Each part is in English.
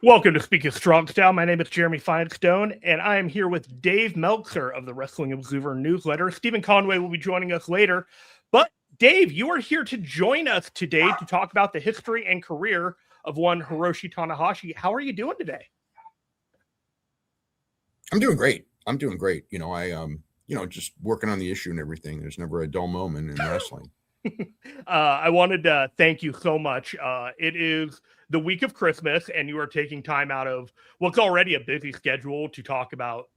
Welcome to Speaking Strong Style. My name is Jeremy Finestone, and I am here with Dave Meltzer of the Wrestling Observer newsletter. Steven Conway will be joining us later. But Dave, you are here to join us today to talk about the history and career of one Hiroshi Tanahashi. How are you doing today? I'm doing great. Just working on the issue and everything. There's never a dull moment in wrestling. I wanted to thank you so much. It is the week of Christmas, and you are taking time out of what's already a busy schedule to talk about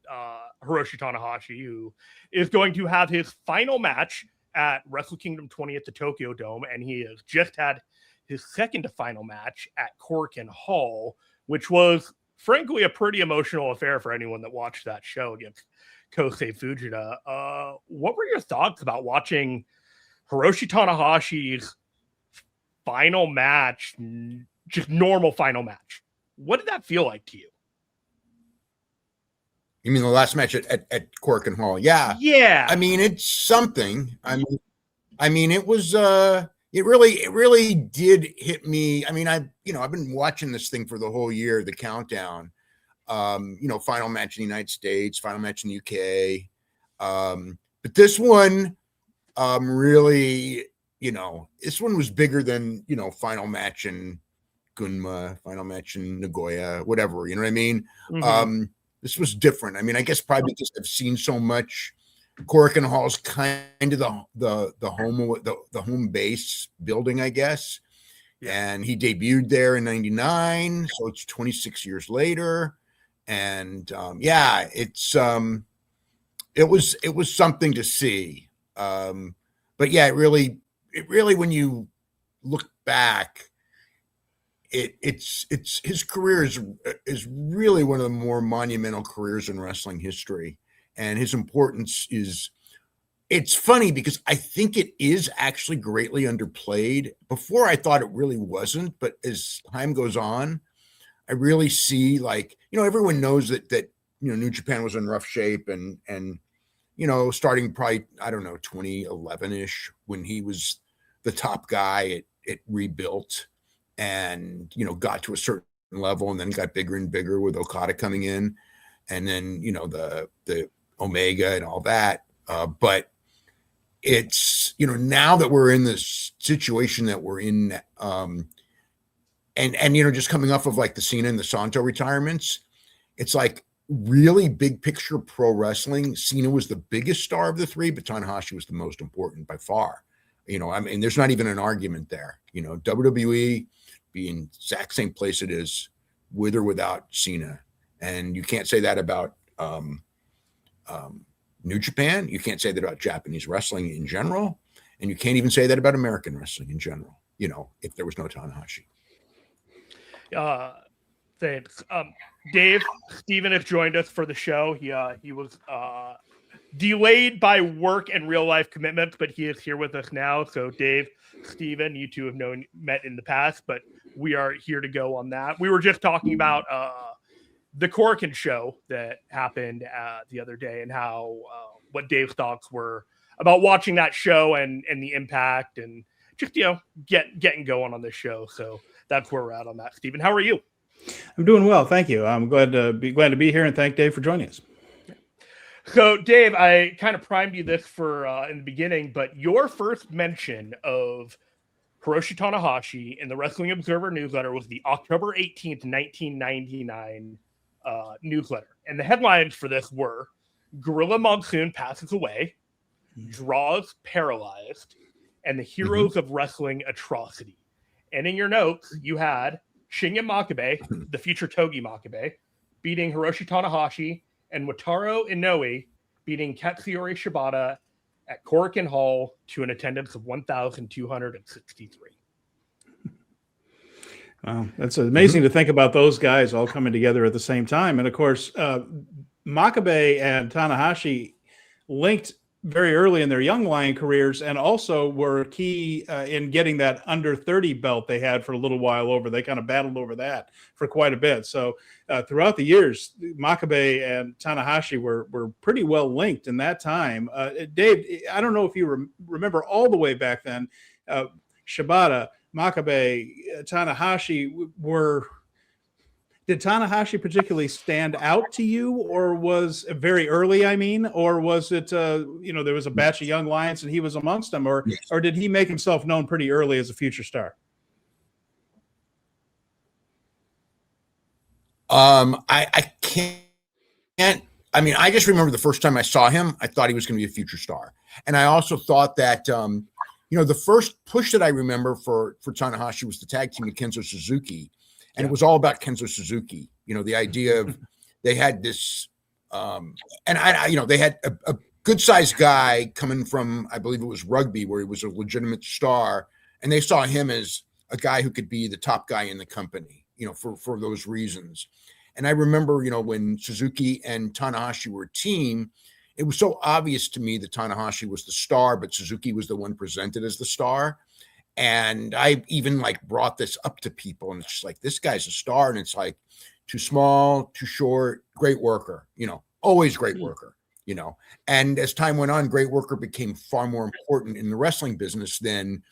Hiroshi Tanahashi, who is going to have his final match at Wrestle Kingdom 20 at the Tokyo Dome, and he has just had his second to final match at Korakuen Hall, which was frankly a pretty emotional affair for anyone that watched that show against Kosei Fujita. What were your thoughts about watching Hiroshi Tanahashi's final match, just normal final match? What did that feel like to you? You mean the last match at Korakuen Hall? Yeah. Yeah. I mean, it's something. It was it really did hit me. I mean, I've been watching this thing for the whole year, the countdown. Final match in the United States, final match in the UK. But this one really, this one was bigger than, final match in Gunma, final match in Nagoya, whatever, you know what I mean? Mm-hmm. This was different. I mean, I guess probably because I've seen so much. Korakuen Hall's kind of the home base building, I guess. Yeah. And he debuted there in 99, so it's 26 years later. And it was something to see. But yeah, it really, when you look back, it's his career is really one of the more monumental careers in wrestling history, and his importance it's funny because I think it is actually greatly underplayed. Before I thought it really wasn't, but as time goes on, I really see, like, everyone knows that New Japan was in rough shape and starting probably, I don't know, 2011-ish, when he was the top guy, it rebuilt and, got to a certain level, and then got bigger and bigger with Okada coming in, and then, the Omega and all that. But it's, now that we're in this situation that we're in, and just coming off of like the Cena and the Santo retirements, it's like, really big picture pro wrestling, Cena was the biggest star of the three, but Tanahashi was the most important by far. I mean, there's not even an argument there. WWE being exact same place it is with or without Cena. And you can't say that about New Japan. You can't say that about Japanese wrestling in general. And you can't even say that about American wrestling in general, if there was no Tanahashi. Thanks. Dave, Steven has joined us for the show. He was delayed by work and real life commitments, but he is here with us now. So Dave, Steven, you two have met in the past, but we are here to go on that. We were just talking about the Korakuen show that happened the other day, and how what Dave's thoughts were about watching that show and the impact, and just getting going on this show. So that's where we're at on that. Steven, how are you? I'm doing well, thank you. I'm glad to be here, and thank Dave for joining us. So, Dave, I kind of primed you this for in the beginning, but your first mention of Hiroshi Tanahashi in the Wrestling Observer newsletter was the October 18th, 1999 newsletter, and the headlines for this were "Gorilla Monsoon passes away," "Draws paralyzed," and "The Heroes of Wrestling atrocity." And in your notes, you had Shinya Makabe, the future Togi Makabe, beating Hiroshi Tanahashi, and Wataru Inoue beating Katsuyori Shibata at Korakuen Hall to an attendance of 1,263. Wow, that's amazing to think about those guys all coming together at the same time. And of course, Makabe and Tanahashi linked very early in their young lion careers, and also were key in getting that under 30 belt they had for a little while over. They kind of battled over that for quite a bit. So throughout the years, Makabe and Tanahashi were pretty well linked in that time. Dave, I don't know if you remember all the way back then, Shibata, Makabe, Tanahashi were Did Tanahashi particularly stand out to you, or was very early? I mean, or was it there was a batch of young lions and he was amongst them, or did he make himself known pretty early as a future star? I can't. I mean, I just remember the first time I saw him, I thought he was going to be a future star, and I also thought that the first push that I remember for Tanahashi was the tag team with Kenzo Suzuki. And it was all about Kenzo Suzuki, the idea of they had this, they had a good sized guy coming from, I believe it was rugby, where he was a legitimate star. And they saw him as a guy who could be the top guy in the company, for those reasons. And I remember, when Suzuki and Tanahashi were a team, it was so obvious to me that Tanahashi was the star, but Suzuki was the one presented as the star. And I even brought this up to people, and it's just like, this guy's a star. And it's like, too small, too short, great worker, always great worker, and as time went on, great worker became far more important in the wrestling business than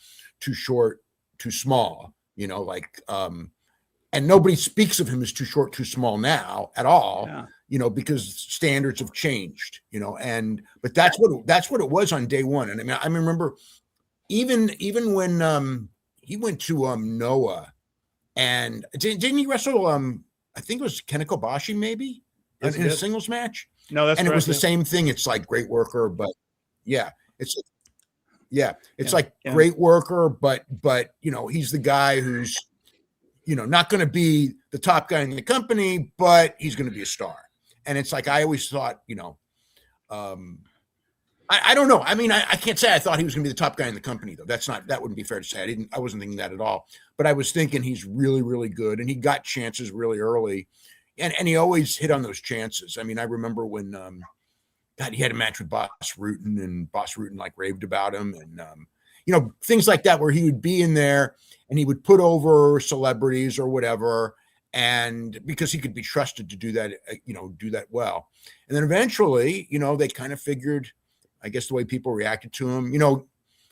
too short, too small, and nobody speaks of him as too short, too small now at all, because standards have changed, but that's what it was on day one. And I mean, I remember even when he went to Noah, and didn't he wrestle I think it was Ken Kobashi maybe in a singles match? No, that's and it was the same thing. It's like great worker, but it's great worker, but he's the guy who's not going to be the top guy in the company, but he's going to be a star. And it's like, I always thought, I don't know. I mean, I can't say I thought he was going to be the top guy in the company, though. That wouldn't be fair to say. I wasn't thinking that at all. But I was thinking he's really, really good, and he got chances really early, and he always hit on those chances. I mean, I remember when he had a match with Boss Rutan, and Boss Rutan raved about him, and things like that, where he would be in there and he would put over celebrities or whatever, and because he could be trusted to do that, do that well. And then eventually, they kind of figured, I guess, the way people reacted to him,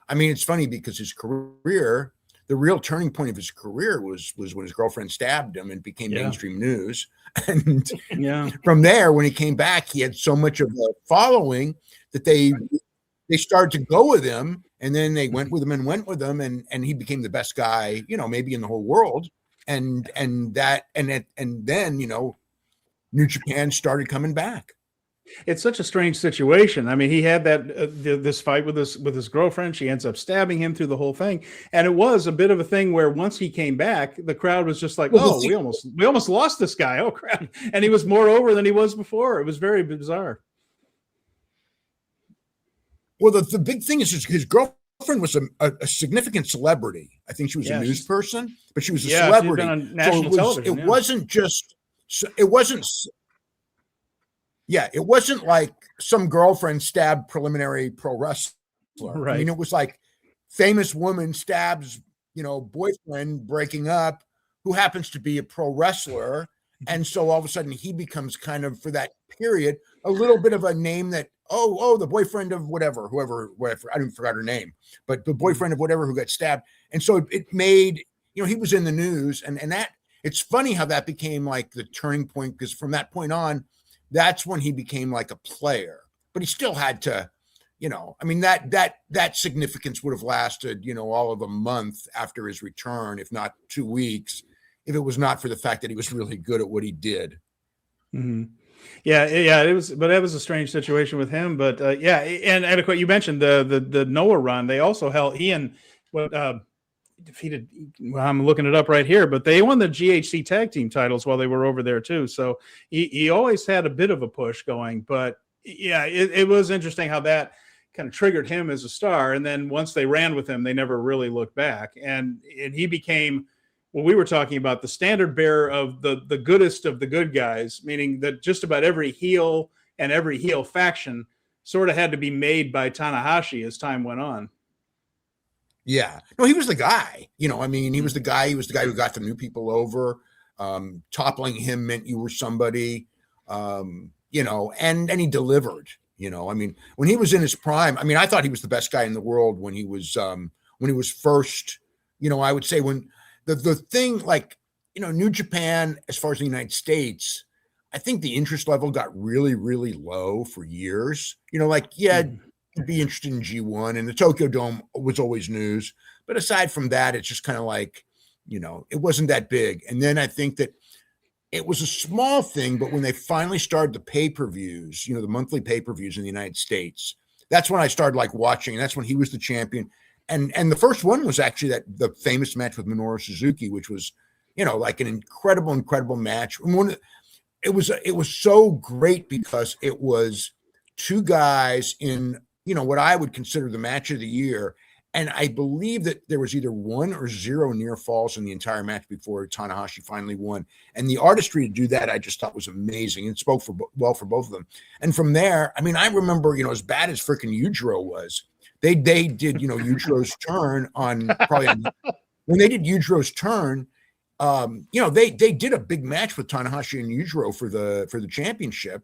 I mean, it's funny because his career, the real turning point of his career was when his girlfriend stabbed him and became mainstream news. And from there, when he came back, he had so much of a following that they started to go with him, and then they went with him, and he became the best guy, maybe in the whole world. And then, New Japan started coming back. It's such a strange situation. I mean, he had that this fight with his girlfriend. She ends up stabbing him through the whole thing, and it was a bit of a thing where once he came back, the crowd was just like, "Oh, we almost lost this guy." Oh crap! And he was more over than he was before. It was very bizarre. Well, the big thing is his girlfriend was a significant celebrity. I think she was a news person, but she was a celebrity. On national television. It wasn't just. It wasn't. Yeah, it wasn't like some girlfriend stabbed preliminary pro wrestler. Right. I mean, it was like famous woman stabs, boyfriend breaking up, who happens to be a pro wrestler. And so all of a sudden he becomes kind of, for that period, a little bit of a name that, the boyfriend of whatever, I didn't forget her name, but the boyfriend of whatever who got stabbed. And so it made, he was in the news, and that, it's funny how that became like the turning point, because from that point on, that's when he became like a player, but he still had to, I mean, that significance would have lasted, all of a month after his return, if not 2 weeks, if it was not for the fact that he was really good at what he did. Mm-hmm. Yeah, it was, but that was a strange situation with him. But and of course, you mentioned the Noah run. They also held defeated. Well, I'm looking it up right here, but they won the GHC tag team titles while they were over there too. So he always had a bit of a push going. But yeah, it was interesting how that kind of triggered him as a star. And then once they ran with him, they never really looked back. And he became what we were talking about, the standard bearer of the goodest of the good guys, meaning that just about every heel and every heel faction sort of had to be made by Tanahashi as time went on. Yeah, no, he was the guy, I mean, he was the guy who got the new people over. Toppling him meant you were somebody, and he delivered, I mean, when he was in his prime, I mean, I thought he was the best guy in the world when he was first, I would say when the thing, like, New Japan, as far as the United States, I think the interest level got really, really low for years. You'd be interested in G1, and the Tokyo Dome was always news. But aside from that, it's just kind of like, it wasn't that big. And then I think that it was a small thing, but when they finally started the pay-per-views, the monthly pay-per-views in the United States, that's when I started like watching, and that's when he was the champion. And the first one was actually the famous match with Minoru Suzuki, which was, like an incredible match. It was so great because it was two guys in, what I would consider the match of the year. And I believe that there was either 1 or 0 near falls in the entire match before Tanahashi finally won. And the artistry to do that, I just thought was amazing. It spoke well for both of them. And from there, I remember, as bad as freaking Yujiro was, they did, Yujiro's turn when they did Yujiro's turn, they did a big match with Tanahashi and Yujiro for the championship.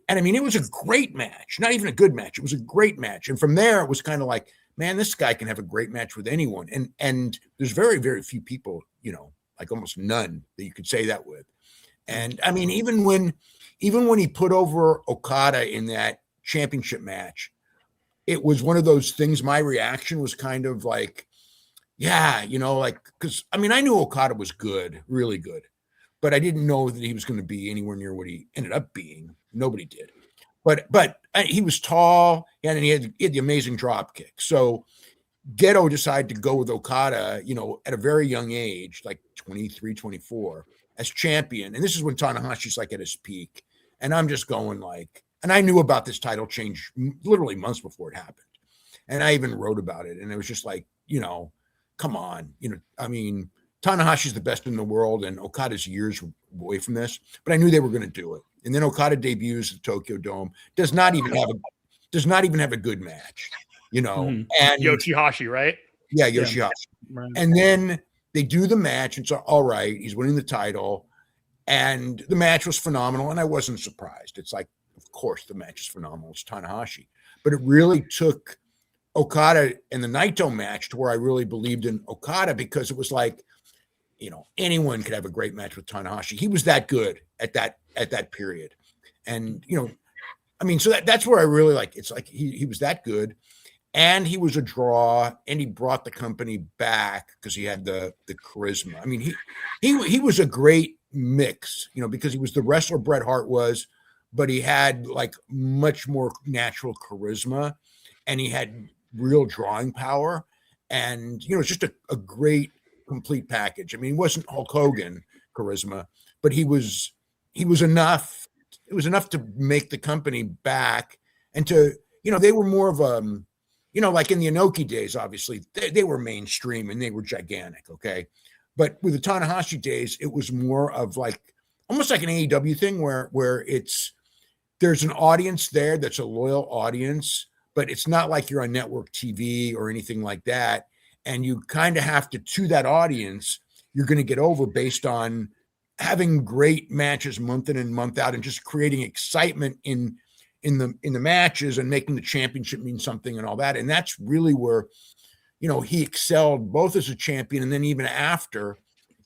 And it was a great match, not even a good match. It was a great match. And from there, it was kind of like, man, this guy can have a great match with anyone. And there's very, very few people, like almost none that you could say that with. And even when he put over Okada in that championship match, it was one of those things. My reaction was kind of like, yeah, because I knew Okada was good, really good, but I didn't know that he was going to be anywhere near what he ended up being. Nobody did. But he was tall, and he had the amazing drop kick. So Geto decided to go with Okada, at a very young age, like 23, 24, as champion. And this is when Tanahashi's like at his peak. And I'm just going like, and I knew about this title change literally months before it happened. And I even wrote about it. And it was just like, come on, Tanahashi's the best in the world, and Okada's years away from this. But I knew they were going to do it. And then Okada debuts at the Tokyo Dome, does not even have a good match, And Yoshihashi, right? Yeah, Yoshihashi. Yeah. Right. And then they do the match, and so all right, he's winning the title, and the match was phenomenal, and I wasn't surprised. It's like, of course, the match is phenomenal. It's Tanahashi, but it really took Okada and the Naito match to where I really believed in Okada, because it was like, anyone could have a great match with Tanahashi. He was that good at that period. And, so that's where I really like, it's like he was that good, and he was a draw, and he brought the company back because he had the charisma. He was a great mix, because he was the wrestler Bret Hart was, but he had like much more natural charisma, and he had real drawing power. And, it's just a great complete package. He wasn't Hulk Hogan charisma, but he was enough. It was enough to make the company back, and to, they were more of like in the Inoki days, obviously they were mainstream and they were gigantic. Okay. But with the Tanahashi days, it was more of like, almost like an AEW thing where there's an audience there that's a loyal audience, but it's not like you're on network TV or anything like that. And you kind of have to that audience, you're going to get over based on having great matches month in and month out, and just creating excitement in the matches, and making the championship mean something and all that. And that's really where, he excelled both as a champion, and then even after,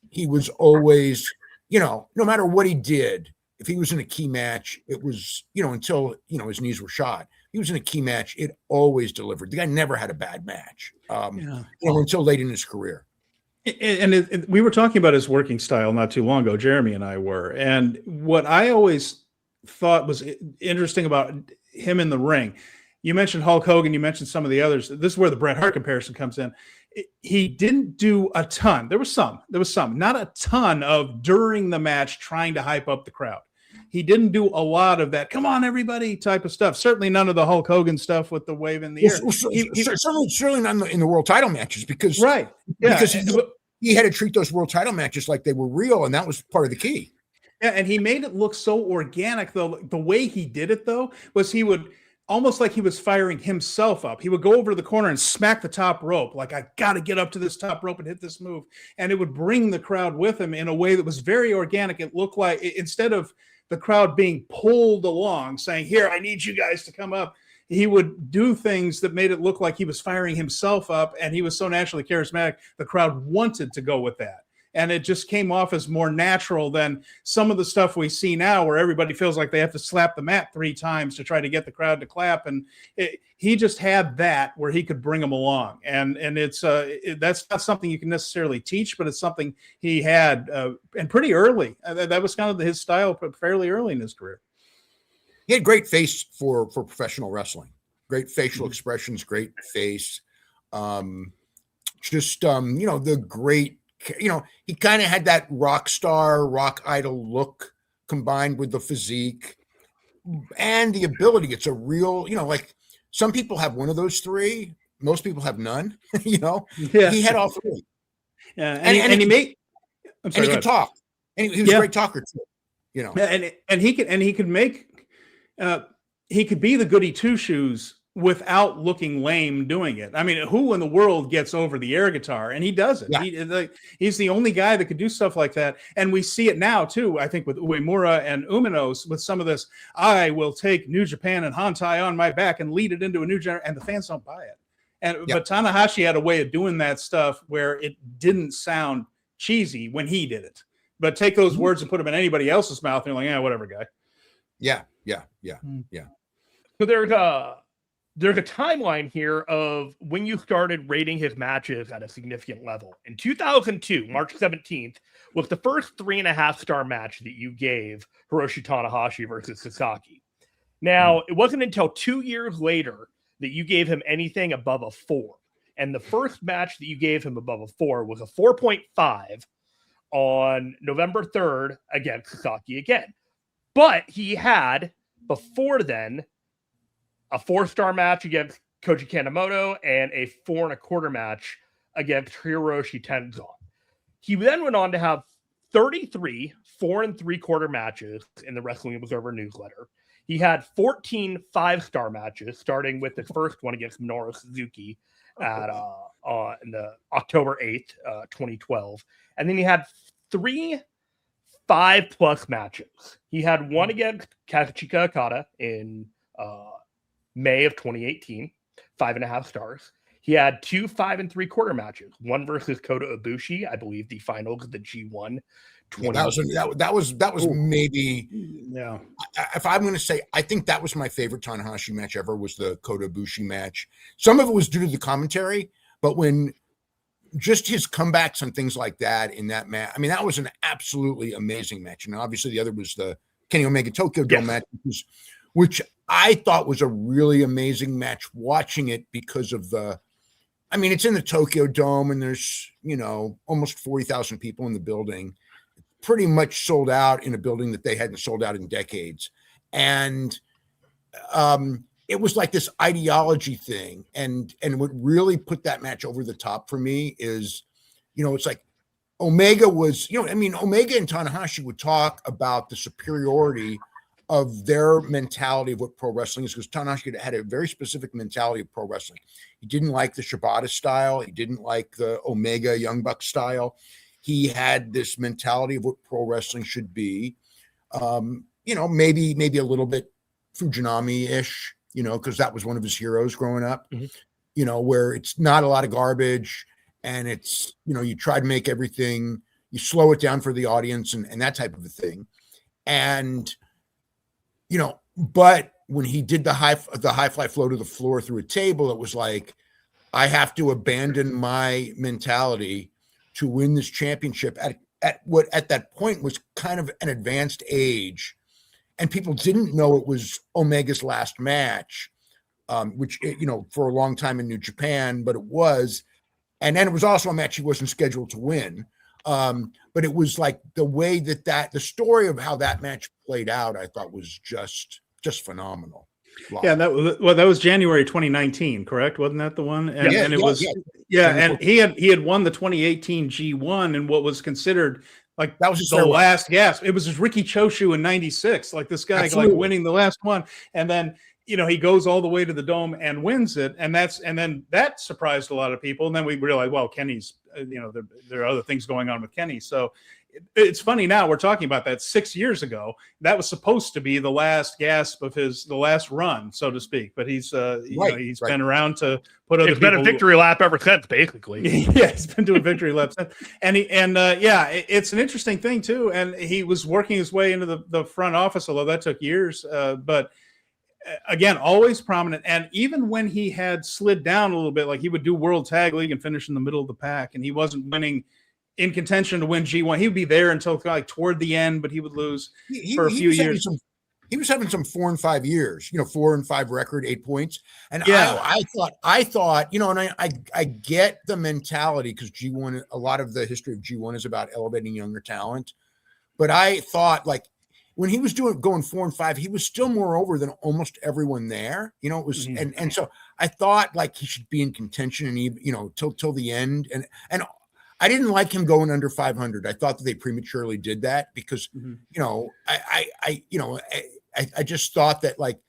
he was always, no matter what he did, if he was in a key match, it was, until, his knees were shot. He was in a key match, it always delivered. The guy never had a bad match, until late in his career. And we were talking about his working style not too long ago, Jeremy and I were. And what I always thought was interesting about him in the ring, you mentioned Hulk Hogan, you mentioned some of the others. This is where the Bret Hart comparison comes in. He didn't do a ton. There was some, not a ton of during the match trying to hype up the crowd. He didn't do a lot of that, come on, everybody type of stuff. Certainly none of the Hulk Hogan stuff with the wave in the air. Certainly not in the world title matches, because, right. Yeah. Because he had to treat those world title matches like they were real, and that was part of the key. Yeah, and he made it look so organic, though. The way he did it, though, was he would almost like he was firing himself up. He would go over to the corner and smack the top rope, like, I got to get up to this top rope and hit this move. And it would bring the crowd with him in a way that was very organic. It looked like, instead of the crowd being pulled along, saying, here, I need you guys to come up, he would do things that made it look like he was firing himself up, and he was so naturally charismatic, the crowd wanted to go with that. And it just came off as more natural than some of the stuff we see now, where everybody feels like they have to slap the mat 3 times to try to get the crowd to clap. And he just had that where he could bring them along. And it's that's not something you can necessarily teach, but it's something he had and pretty early. That was kind of his style fairly early in his career. He had great face for professional wrestling. Great facial expressions, great face. The great, he kind of had that rock star, rock idol look combined with the physique and the ability. It's a real, like some people have one of those 3. Most people have none, Yeah. He had all 3. Yeah. And he could talk. And he was Yeah. a great talker too, And he could make, he could be the goody two shoes without looking lame doing it. I mean, who in the world gets over the air guitar? And he does it. Yeah. He's the only guy that could do stuff like that. And we see it now too, I think, with Uemura and Umanos, with some of this, I will take New Japan and Hantai on my back and lead it into a new generation, and the fans don't buy it. But Tanahashi had a way of doing that stuff where it didn't sound cheesy when he did it. But take those words and put them in anybody else's mouth, and you're like, yeah, whatever, guy. Yeah. So there's a timeline here of when you started rating his matches at a significant level. In 2002, March 17th, was the first 3.5-star match that you gave Hiroshi Tanahashi versus Sasaki. Now, it wasn't until 2 years later that you gave him anything above a 4. And the first match that you gave him above a 4 was a 4.5 on November 3rd against Sasaki again. But he had, before then, a 4-star match against Koji Kanemoto and a 4.25 match against Hiroshi Tenzan. He then went on to have 33 4.75 matches in the Wrestling Observer newsletter. He had 14 5-star matches, starting with the first one against Minoru Suzuki at in the October 8th, 2012. And then he had 3 5+ matches. He had one against Kazuchika Okada in May of 2018, 5.5 stars. He had 2 5.75 matches, one versus Kota Ibushi, I believe the finals of the G1. That was maybe, yeah. If I'm going to say, I think that was my favorite Tanahashi match ever, was the Kota Ibushi match. Some of it was due to the commentary, but when just his comebacks and things like that in that match, I mean, that was an absolutely amazing match. And obviously the other was the Kenny Omega Tokyo Dome match, which I thought was a really amazing match watching it because of it's in the Tokyo Dome and there's, almost 40,000 people in the building, pretty much sold out in a building that they hadn't sold out in decades. And it was like this ideology thing. And what really put that match over the top for me is, it's like Omega was, Omega and Tanahashi would talk about the superiority of their mentality of what pro wrestling is, because Tanahashi had a very specific mentality of pro wrestling. He didn't like the Shibata style. He didn't like the Omega Young Buck style. He had this mentality of what pro wrestling should be. Maybe a little bit Fujinami-ish, because that was one of his heroes growing up, where it's not a lot of garbage and it's, you try to make everything, you slow it down for the audience and that type of a thing. And, but when he did the high fly flow to the floor through a table, it was like, I have to abandon my mentality to win this championship at what at that point was kind of an advanced age. And people didn't know it was Omega's last match, which, for a long time in New Japan, but it was. And then it was also a match he wasn't scheduled to win. But it was like the way the story of how that match played out, I thought was just phenomenal. Wow. Yeah, that was January 2019, correct? Wasn't that the one? And, and he had won the 2018 G1 and what was considered like that was the last gasp. It was just Riki Choshu in '96, like this guy like winning the last one, and then he goes all the way to the Dome and wins it, and then that surprised a lot of people. And then we realized, well, Kenny's, there are other things going on with Kenny, so it's funny now we're talking about that 6 years ago. That was supposed to be the last gasp of the last run, so to speak. But he's he's been around to put other. It's been a victory lap ever since, basically. Yeah, he's been doing victory laps, and it's an interesting thing too. And he was working his way into the front office, although that took years. But again, always prominent. And even when he had slid down a little bit, like he would do World Tag League and finish in the middle of the pack, and he wasn't winning in contention to win G1. He would be there until like toward the end, but he would lose for a few years. He was having some 4 and 5 years, 4 and 5 record, 8 points. And I thought, and I get the mentality because G1, a lot of the history of G1 is about elevating younger talent. But I thought like when he was going 4 and 5, he was still more over than almost everyone there. It was, and so I thought like he should be in contention and till the end. And I didn't like him going under 500. I thought that they prematurely did that because, I just thought that like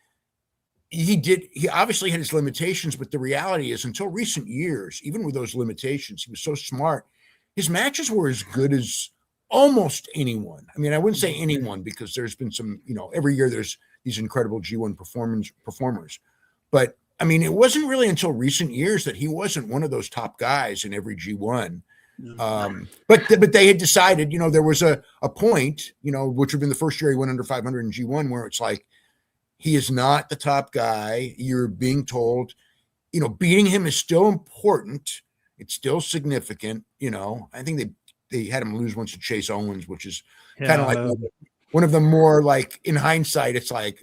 he obviously had his limitations, but the reality is until recent years, even with those limitations, he was so smart. His matches were as good as almost anyone. I mean, I wouldn't say anyone because there's been some, every year there's these incredible G1 performers. But I mean, it wasn't really until recent years that he wasn't one of those top guys in every G1. But they had decided, there was a point, which would have been the first year he went under 500 in G1, where it's like, he is not the top guy. You're being told, beating him is still important. It's still significant. I think they had him lose once to Chase Owens, which is kind of like one of the more like in hindsight, it's like,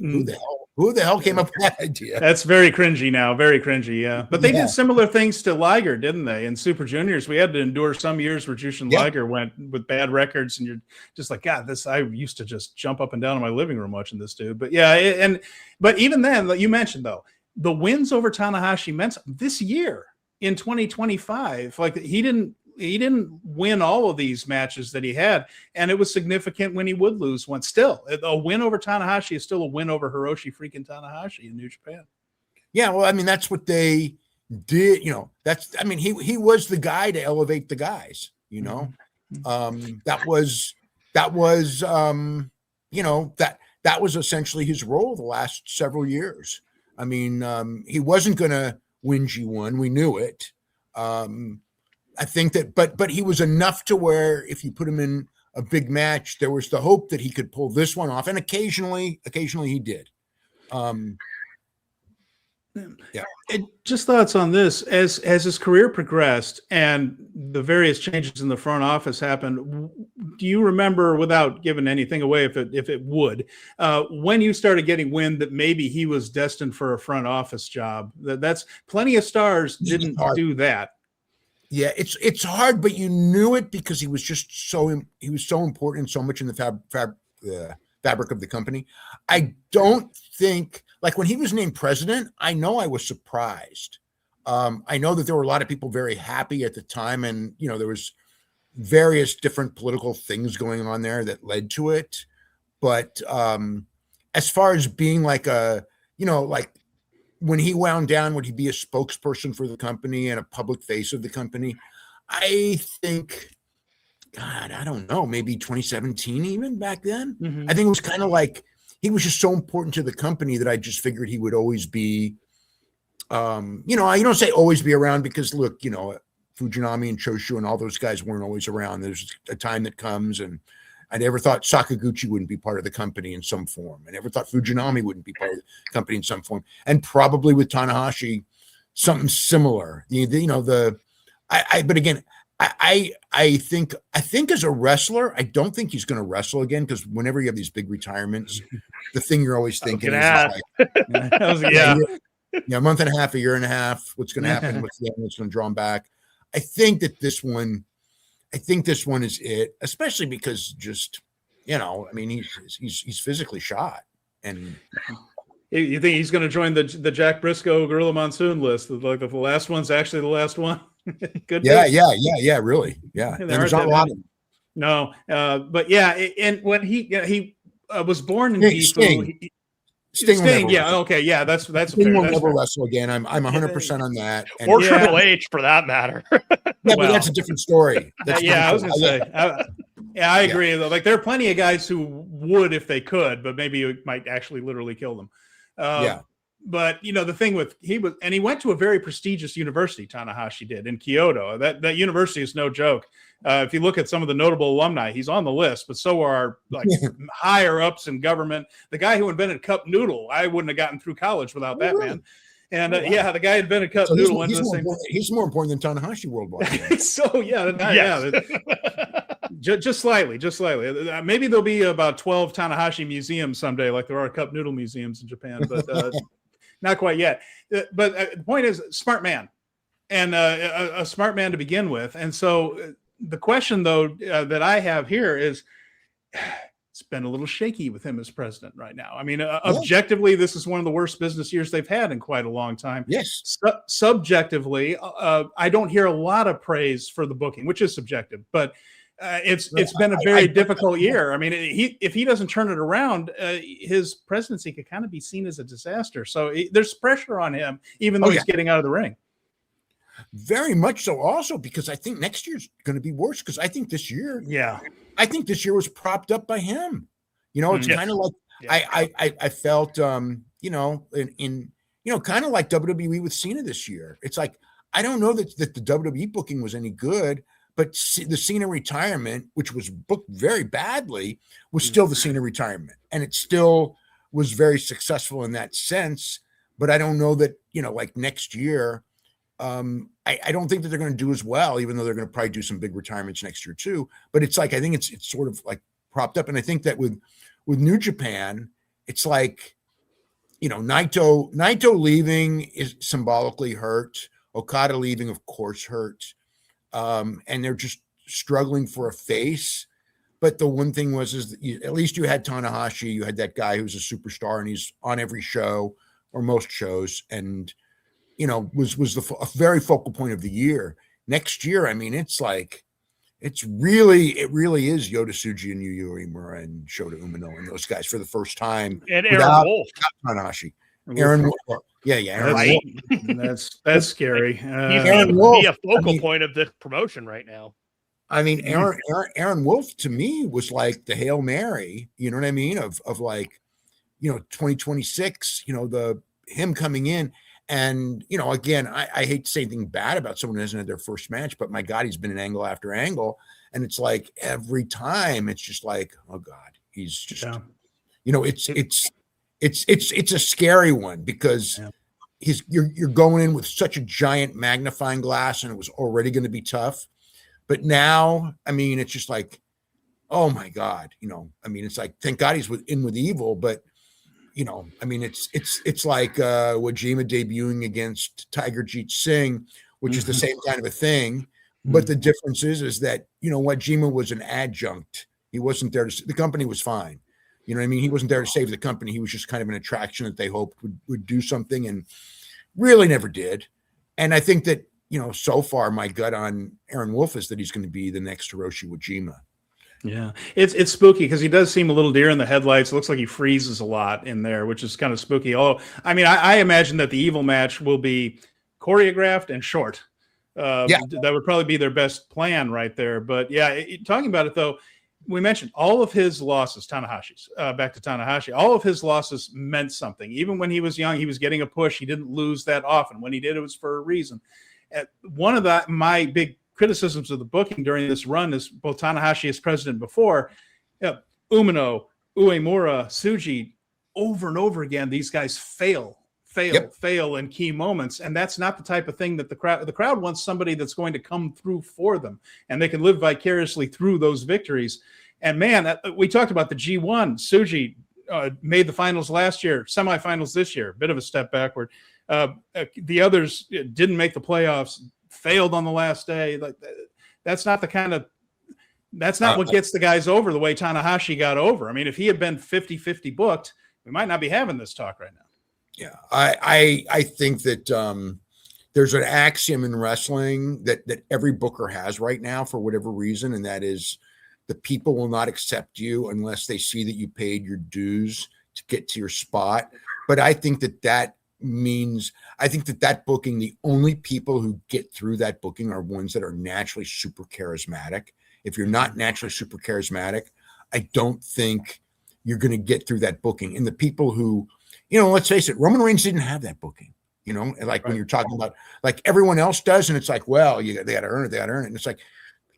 who the hell came up with that idea? That's very cringy now. Very cringy. Yeah. But they did similar things to Liger, didn't they? In Super Juniors, we had to endure some years where Jushin Liger went with bad records and you're just like, God, I used to just jump up and down in my living room watching this dude. But yeah. But even then, you mentioned though, the wins over Tanahashi meant this year in 2025, like he didn't win all of these matches that he had, and it was significant when he would lose one. Still, a win over Tanahashi is still a win over Hiroshi freaking Tanahashi in New Japan. Yeah, well, I mean, that's what they did. He was the guy to elevate the guys. That was essentially his role the last several years. I mean, he wasn't going to win G1. We knew it. I think that, but he was enough to where if you put him in a big match, there was the hope that he could pull this one off, and occasionally he did. Just thoughts on this as his career progressed and the various changes in the front office happened. Do you remember, without giving anything away, if it would, when you started getting wind that maybe he was destined for a front office job? That's plenty of stars didn't do that. Yeah, it's hard, but you knew it because he was just so important and so much in the fabric of the company. I don't think, like when he was named president, I know I was surprised. I know that there were a lot of people very happy at the time, and there was various different political things going on there that led to it. But as far as being like like when he wound down, would he be a spokesperson for the company and a public face of the company? I think, God, I don't know, maybe 2017 even back then. Mm-hmm. I think it was kind of like he was just so important to the company that I just figured he would always be, you don't say always be around because look, Fujinami and Choshu and all those guys weren't always around. There's a time that comes, and I never thought Sakaguchi wouldn't be part of the company in some form. I never thought Fujinami wouldn't be part of the company in some form. And probably with Tanahashi, something similar. But again, I think as a wrestler, I don't think he's going to wrestle again because whenever you have these big retirements, the thing you're always thinking is a month and a half, a year and a half, what's going to happen? What's going to draw him back? I think this one is it, especially because just, he's physically shot. And you think he's going to join the Jack Briscoe Gorilla Monsoon list? Like the last one's actually the last one. Good. Yeah, really. Yeah. There's not a lot of them. No. But yeah. And when he was born in Gifu, Sting, yeah, okay, yeah, that's Sting will that's never fair. wrestle again. I'm 100% on that. And Or Yeah. Triple H, for that matter. yeah, but Well, that's a different story. That's a yeah, I was different gonna story. say, I agree. Like there are plenty of guys who would if they could, but maybe it might actually literally kill them. Yeah. But the thing with he went to a very prestigious university. Tanahashi did in Kyoto. That university is no joke. If you look at some of the notable alumni, he's on the list, but so are like higher ups in government. The guy who invented cup noodle, I wouldn't have gotten through college without that man. And the guy who invented cup noodle went to the same. He's more important than Tanahashi worldwide. So just slightly. Maybe there'll be about 12 Tanahashi museums someday, like there are cup noodle museums in Japan, but not quite yet. But the point is, smart man, and a smart man to begin with. And so the question, though, that I have here is, it's been a little shaky with him as president right now. I mean, objectively, this is one of the worst business years they've had in quite a long time. Yes. Subjectively, I don't hear a lot of praise for the booking, which is subjective, but it's been a very difficult year. I mean, if he doesn't turn it around, his presidency could kind of be seen as a disaster. So there's pressure on him, even though he's getting out of the ring. Very much so. Also, because I think next year's going to be worse. Because I think this year, was propped up by him. It's kind of like I felt, in kind of like WWE with Cena this year. It's like I don't know that the WWE booking was any good. But the Cena retirement, which was booked very badly, was still the Cena retirement. And it still was very successful in that sense. But I don't know that, like next year, I don't think that they're going to do as well, even though they're going to probably do some big retirements next year too. But it's like, I think it's sort of like propped up. And I think that with New Japan, it's like, Naito leaving is symbolically hurt. Okada leaving, of course, hurt. And they're just struggling for a face. But the one thing was, at least you had Tanahashi, you had that guy who's a superstar and he's on every show or most shows. And, was a very focal point of the year. Next year, I mean, it's like, it really is Yota Tsuji and Yu Uemura and Shota Umino and those guys for the first time. And Aaron Wolf. Tanahashi. Aaron Wolf. Yeah. Aaron Wolf. That's scary. He's going to be a focal point of the promotion right now. I mean, Aaron Wolf to me was like the Hail Mary, you know what I mean? Of like, 2026, him coming in. And, again, I hate to say anything bad about someone who hasn't had their first match, but my God, he's been in angle after angle. And it's like every time it's just like, oh God, he's just, it's a scary one because you're going in with such a giant magnifying glass and it was already going to be tough. But now, I mean, it's just like, oh my God, it's like, thank God he's in with evil, but it's like Wajima debuting against Tiger Jeet Singh, which is the same kind of a thing. But the difference is that, Wajima was an adjunct. He wasn't there the company was fine. You know what I mean? He wasn't there to save the company. He was just kind of an attraction that they hoped would do something and really never did. And I think that, so far my gut on Aaron Wolf is that he's going to be the next Hiroshi Wajima. Yeah, it's spooky because he does seem a little deer in the headlights. It looks like he freezes a lot in there, which is kind of spooky. Oh, I mean, I imagine that the evil match will be choreographed and short. That would probably be their best plan right there. But talking about it though, we mentioned all of his losses, Tanahashi's, back to Tanahashi, all of his losses meant something. Even when he was young, he was getting a push. He didn't lose that often. When he did, it was for a reason. One of my big criticisms of the booking during this run is both Tanahashi as president before, Umino, Uemura, Tsuji, over and over again, these guys fail in key moments. And that's not the type of thing that the crowd wants somebody that's going to come through for them and they can live vicariously through those victories. And man, we talked about the G1. Tsuji made the finals last year, semifinals this year, bit of a step backward. The others didn't make the playoffs, failed on the last day. Like that's not what gets the guys over the way Tanahashi got over. I mean, if he had been 50-50 booked, we might not be having this talk right now. Yeah, I think that there's an axiom in wrestling that every booker has right now for whatever reason, and that is the people will not accept you unless they see that you paid your dues to get to your spot. But I think that means, I think that booking, the only people who get through that booking are ones that are naturally super charismatic. If you're not naturally super charismatic, I don't think you're going to get through that booking. And the people who, let's face it, Roman Reigns didn't have that booking, like when you're talking about like everyone else does. And it's like, well, they got to earn it. They got to earn it. And it's like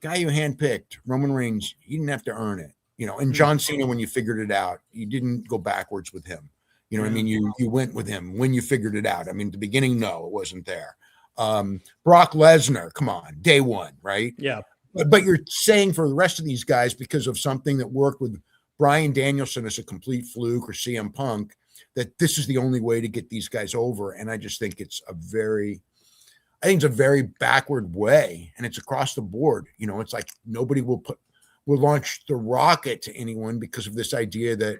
the guy you handpicked, Roman Reigns, you didn't have to earn it, and John Cena, when you figured it out, you didn't go backwards with him. I mean, you went with him when you figured it out. I mean, at the beginning, no, it wasn't there. Brock Lesnar, come on, day one, right? Yeah. But you're saying for the rest of these guys, because of something that worked with Bryan Danielson as a complete fluke or CM Punk, that this is the only way to get these guys over. And I just think it's a very backward way, and it's across the board. It's like nobody will launch the rocket to anyone because of this idea that,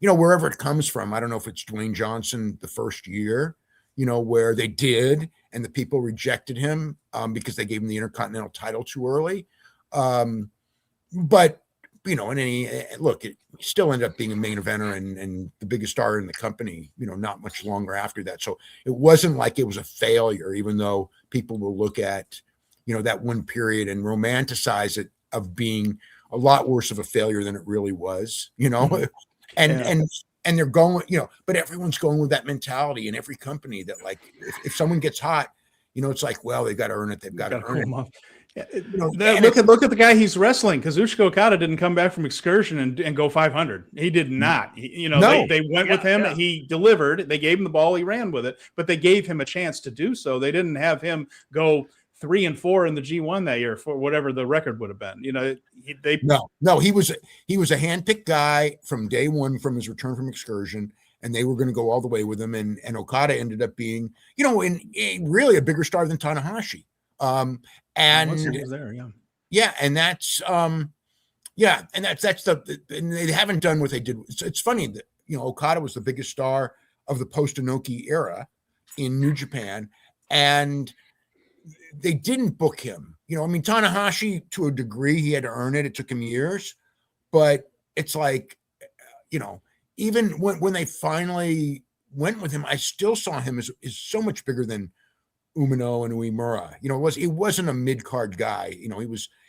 wherever it comes from. I don't know if it's Dwayne Johnson the first year, where they did, and the people rejected him because they gave him the Intercontinental title too early. But, in any look, it still ended up being a main eventer and the biggest star in the company, not much longer after that. So it wasn't like it was a failure, even though people will look at, that one period and romanticize it of being a lot worse of a failure than it really was, And they're going, but everyone's going with that mentality in every company that, like, if someone gets hot, it's like, well, they've got to earn it. They've got to earn it. Yeah, look at the guy he's wrestling. Kazuchika Okada didn't come back from excursion and go 500. He did not. They went with him. Yeah. He delivered. They gave him the ball. He ran with it, but they gave him a chance to do so. They didn't have him go 3-4 in the G1 that year for whatever the record would have been. He was a handpicked guy from day one from his return from excursion, and they were going to go all the way with him. And Okada ended up being, really a bigger star than Tanahashi. And was there, and that's and they haven't done what they did. It's funny that Okada was the biggest star of the post Inoki era in New Japan, and they didn't book him. Tanahashi, to a degree, he had to earn it. It took him years, but it's like, even when they finally went with him, I still saw him as so much bigger than Umino and Uemura. He wasn't a mid-card guy.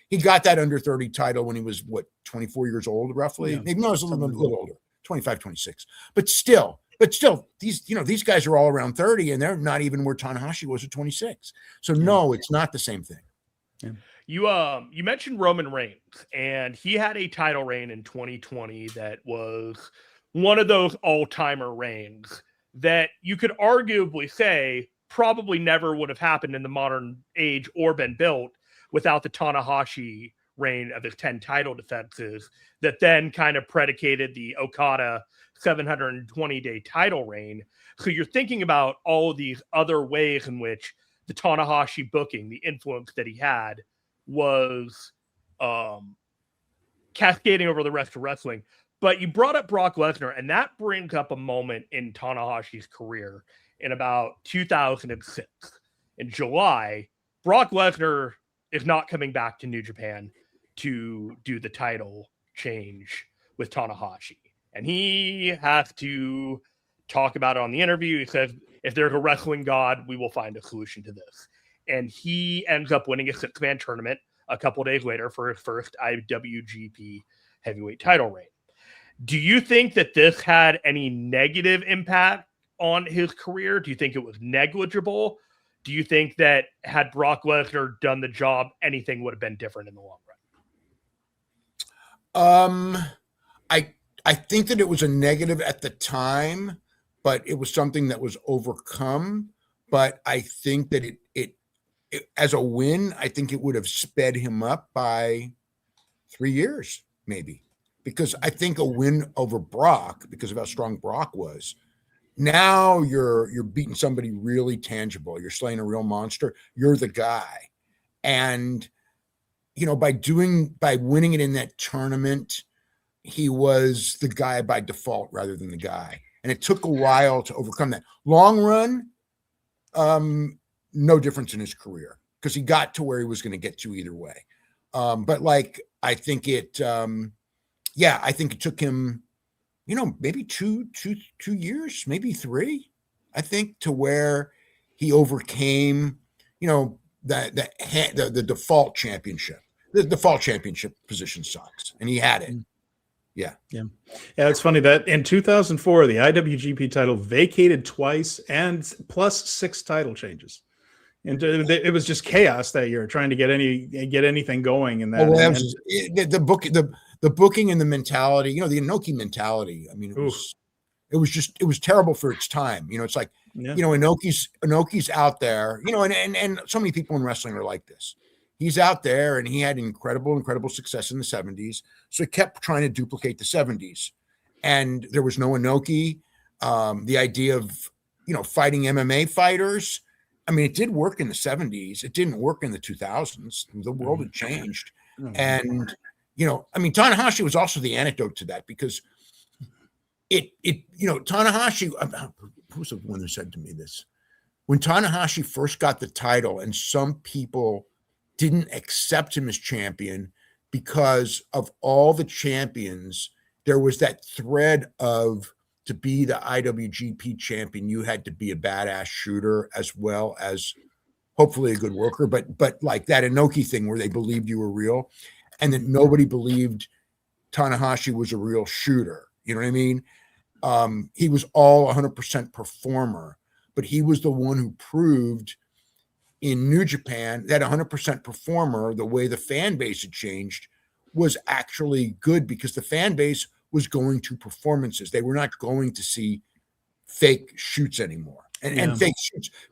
He got that under 30 title when he was 24 years old, roughly. Yeah. Maybe no, he was a little older, 25, 26. But still, these guys are all around 30, and they're not even where Tanahashi was at 26. So no, it's not the same thing. Yeah. You mentioned Roman Reigns, and he had a title reign in 2020 that was one of those all-timer reigns that you could arguably say probably never would have happened in the modern age or been built without the Tanahashi reign of his 10 title defenses that then kind of predicated the Okada 720-day title reign. So you're thinking about all of these other ways in which the Tanahashi booking, the influence that he had, was cascading over the rest of wrestling. But you brought up Brock Lesnar, and that brings up a moment in Tanahashi's career in about 2006. In July, Brock Lesnar is not coming back to New Japan to do the title change with Tanahashi. And he has to talk about it on the interview. He says, if there's a wrestling god, we will find a solution to this. And he ends up winning a 6-man tournament a couple days later for his first IWGP heavyweight title reign. Do you think that this had any negative impact on his career? Do you think it was negligible? Do you think that had Brock Lesnar done the job, anything would have been different in the long run? I think that it was a negative at the time, but it was something that was overcome. But I think that it as a win, I think it would have sped him up by 3 years, maybe. Because I think a win over Brock, because of how strong Brock was, now you're beating somebody really tangible. You're slaying a real monster. You're the guy. And, by winning it in that tournament, he was the guy by default rather than the guy. And it took a while to overcome that. Long run, no difference in his career because he got to where he was going to get to either way. But I think it, I think it took him maybe two years, maybe 3, I think, to where he overcame, the default championship. The default championship position sucks, and he had it. Yeah. It's funny that in 2004, the IWGP title vacated twice and plus 6 title changes. And it was just chaos that year trying to get anything going in that. The booking and the mentality, the Inoki mentality. I mean, it was terrible for its time. It's like, Inoki's out there, and so many people in wrestling are like this. He's out there and he had incredible success in the 70s. So he kept trying to duplicate the 70s. And there was no Inoki. The idea of, fighting MMA fighters. I mean, it did work in the 70s. It didn't work in the 2000s. The world had changed. And, Tanahashi was also the antidote to that, because Tanahashi, who was the one who said to me this? When Tanahashi first got the title and some people didn't accept him as champion because of all the champions, there was that thread of, to be the IWGP champion, you had to be a badass shooter as well as hopefully a good worker, but like that Inoki thing where they believed you were real, and that nobody believed Tanahashi was a real shooter. You know what I mean? He was all 100% performer, but he was the one who proved in New Japan that 100% performer, the way the fan base had changed, was actually good, because the fan base was going to performances. They were not going to see fake shoots anymore. And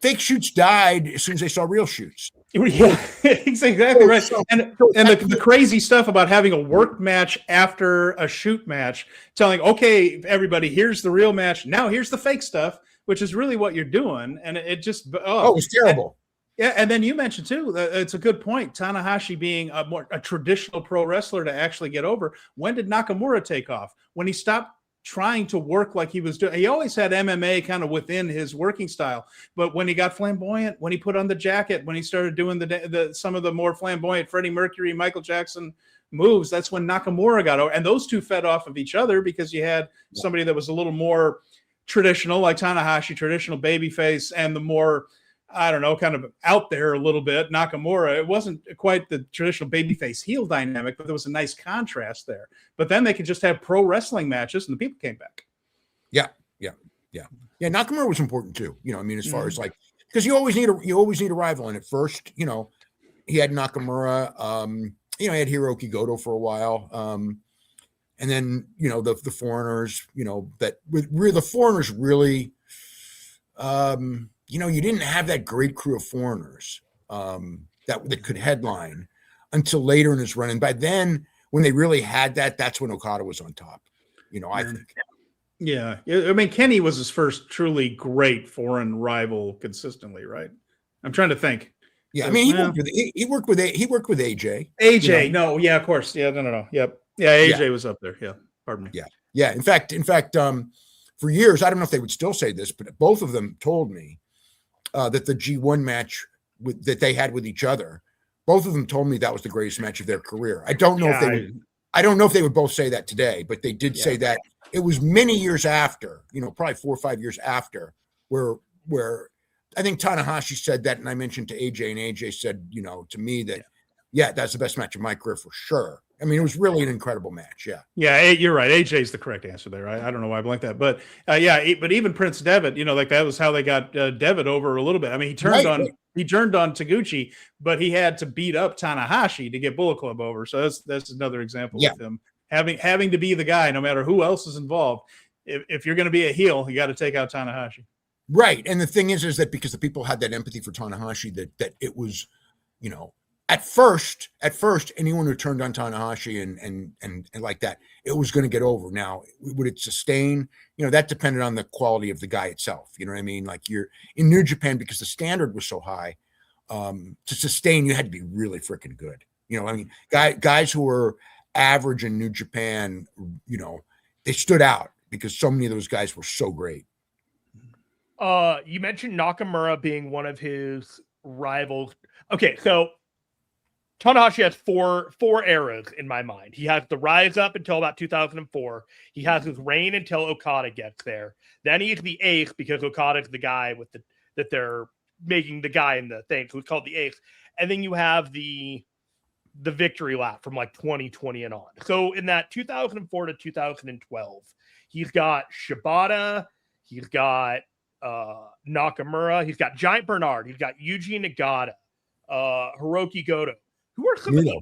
fake shoots died as soon as they saw real shoots. Yeah, exactly right. And the crazy stuff about having a work match after a shoot match, telling, okay, everybody, here's the real match. Now here's the fake stuff, which is really what you're doing. And it just, it was terrible. And then you mentioned too, it's a good point, Tanahashi being a traditional pro wrestler to actually get over. When did Nakamura take off? When he stopped trying to work like he was doing. He always had MMA kind of within his working style, but when he got flamboyant, when he put on the jacket, when he started doing some of the more flamboyant Freddie Mercury, Michael Jackson moves, that's when Nakamura got over. And those two fed off of each other, because you had somebody that was a little more traditional, like Tanahashi, traditional babyface, and the more, I don't know, kind of out there a little bit, Nakamura. It wasn't quite the traditional babyface heel dynamic, but there was a nice contrast there. But then they could just have pro wrestling matches, and the people came back. Yeah. Nakamura was important too. As far as like, because you always need a rival. And at first, he had Nakamura. He had Hiroki Goto for a while. And then the foreigners. The foreigners really. You didn't have that great crew of foreigners that could headline until later in his run. And by then, when they really had that, that's when Okada was on top, I think. Yeah. I mean, Kenny was his first truly great foreign rival consistently, right? I'm trying to think. Yeah. I mean, he worked with AJ. AJ. No. Yeah, of course. Yeah. No. Yep. Yeah. AJ was up there. Yeah. Pardon me. Yeah. Yeah. In fact, for years, I don't know if they would still say this, but both of them told me that the G1 match that they had with each other, both of them told me that was the greatest match of their career. I don't know if they would both say that today, but they did say that. It was many years after, probably 4 or 5 years after, where I think Tanahashi said that, and I mentioned to AJ, and AJ said, to me that, that's the best match of my career for sure. I mean, it was really an incredible match. Yeah. Yeah, you're right. AJ's the correct answer there. I don't know why I blanked that, but but even Prince Devitt, like that was how they got Devitt over a little bit. I mean, he turned on Taguchi, but he had to beat up Tanahashi to get Bullet Club over. So that's another example of him having to be the guy, no matter who else is involved. If you're going to be a heel, you got to take out Tanahashi. Right. And the thing is that because the people had that empathy for Tanahashi, that it was, at first, anyone who turned on Tanahashi and like that, it was going to get over. Now, would it sustain? That depended on the quality of the guy itself. You know what I mean? Like, you're in New Japan, because the standard was so high, to sustain, you had to be really freaking good. I mean, guys who were average in New Japan, they stood out because so many of those guys were so great. You mentioned Nakamura being one of his rivals. Okay, so Tanahashi has four eras in my mind. He has the rise up until about 2004. He has his reign until Okada gets there. Then he's the ace because Okada's the guy with that they're making the guy in the thing, so it's called the ace. And then you have the victory lap from like 2020 and on. So in that 2004 to 2012, he's got Shibata, he's got Nakamura, he's got Giant Bernard, he's got Yuji Nagata, Hiroki Goto. Who are some of the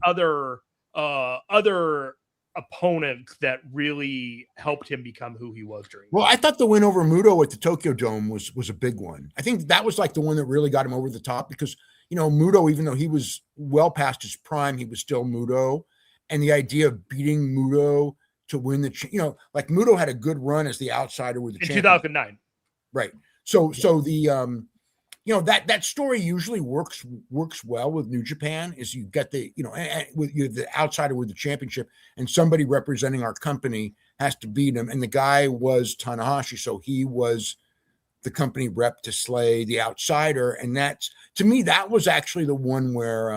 other opponents that really helped him become who he was during? Well, I thought the win over Muto at the Tokyo Dome was a big one. I think that was like the one that really got him over the top because, you know, Muto, even though he was well past his prime, he was still Muto. And the idea of beating Muto to win like Muto had a good run as the outsider with the in champion. 2009. Right. So the that story usually works well with New Japan is you get the, with the outsider with the championship and somebody representing our company has to beat him. And the guy was Tanahashi. So he was the company rep to slay the outsider. And that's, to me, that was actually the one where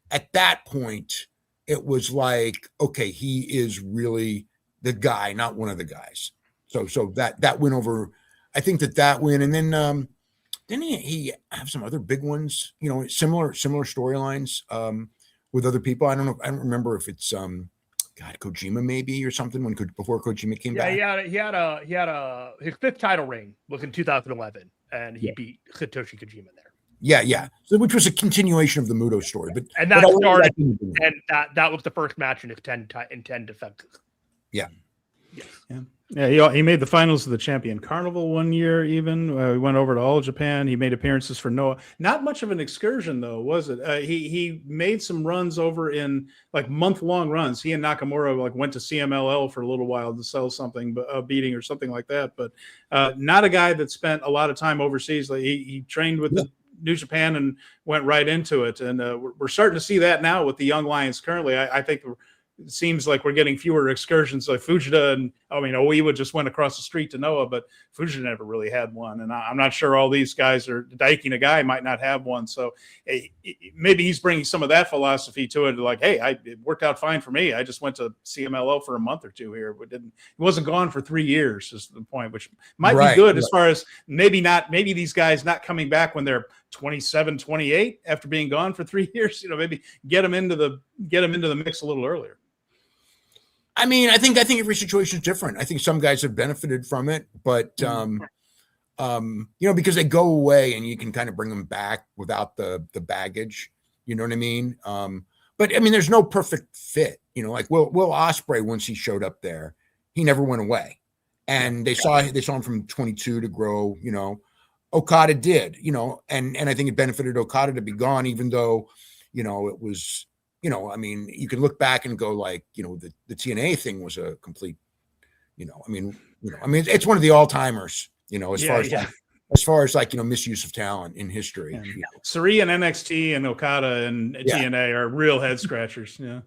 at that point it was like, okay, he is really the guy, not one of the guys. So that win over, I think that win. And then, didn't he have some other big ones, similar storylines with other people? I don't know. I don't remember if it's Kojima maybe or something before Kojima came back. He had his fifth title reign was in 2011 and he beat Satoshi Kojima there. Yeah. So which was a continuation of the Muto story, that started and that was the first match in his 10 defenses. Yeah. Yeah, he made the finals of the Champion Carnival one year even. He went over to All Japan. He made appearances for Noah. Not much of an excursion, though, was it? He made some runs over in, like, month-long runs. He and Nakamura, like, went to CMLL for a little while to sell something, a beating or something like that. But not a guy that spent a lot of time overseas. Like, he trained with the New Japan and went right into it. And we're starting to see that now with the Young Lions currently. I think it seems like we're getting fewer excursions like Fujita and Oiwa just went across the street to Noah, but Fujita never really had one. And I'm not sure all these guys are Daiki Nagai might not have one. So maybe he's bringing some of that philosophy to it. Like, hey, it worked out fine for me. I just went to CMLL for a month or two here, but it wasn't gone for 3 years is the point, which might be good as far as maybe these guys not coming back when they're 27, 28 after being gone for 3 years, maybe get them into the mix a little earlier. I mean, I think every situation is different. I think some guys have benefited from it, but because they go away and you can kind of bring them back without the baggage. You know what I mean? But I mean, there's no perfect fit. Like Will Ospreay, once he showed up there, he never went away, and they saw him from 22 to grow. Okada did. And I think it benefited Okada to be gone, even though it was. I mean, you can look back and go like, the TNA thing was a complete, it's one of the all timers, as far as misuse of talent in history. Suri and NXT and Okada and TNA are real head scratchers. Yeah.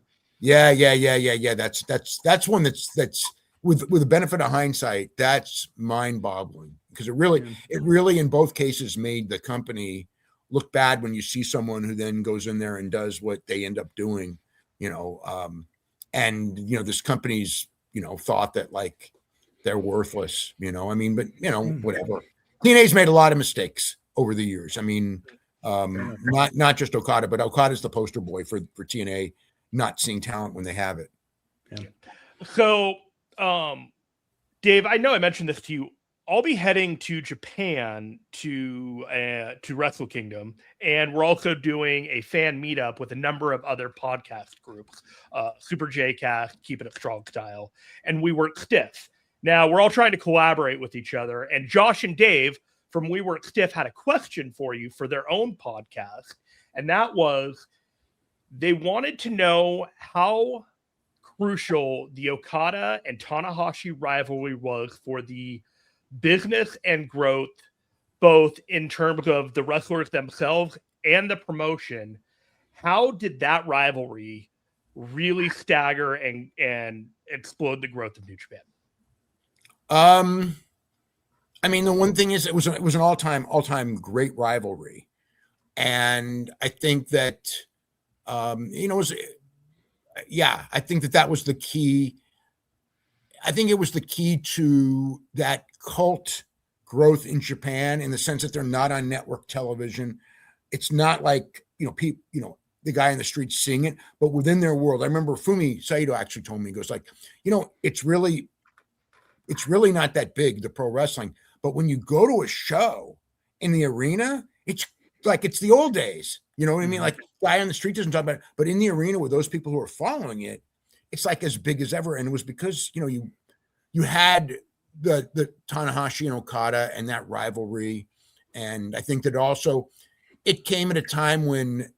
That's one that's with the benefit of hindsight, that's mind boggling because it really in both cases made the company look bad when you see someone who then goes in there and does what they end up doing, this company's, thought that like they're worthless, whatever. TNA's made a lot of mistakes over the years. I mean, not just Okada, but Okada's the poster boy for TNA not seeing talent when they have it. Yeah. So, Dave, I know I mentioned this to you. I'll be heading to Japan to Wrestle Kingdom, and we're also doing a fan meetup with a number of other podcast groups, Super J-Cast, Keeping It Strong Style, and We Work Stiff. Now, we're all trying to collaborate with each other, and Josh and Dave from We Work Stiff had a question for you for their own podcast, and that was they wanted to know how crucial the Okada and Tanahashi rivalry was for the business and growth, both in terms of the wrestlers themselves and the promotion. How did that rivalry really stagger and explode the growth of New Japan? I mean, the one thing is it was an all-time great rivalry. And I think that I think that was the key. I think it was the key to that cult growth in Japan, in the sense that they're not on network television. It's not like, the guy in the street seeing it, but within their world. I remember Fumi Saito actually told me, he goes like, it's really not that big, the pro wrestling, but when you go to a show in the arena, it's like, it's the old days. You know what I mean? Like, guy on the street doesn't talk about it, but in the arena with those people who are following it, it's like as big as ever. And it was because, you had the Tanahashi and Okada and that rivalry. And I think that also it came at a time when,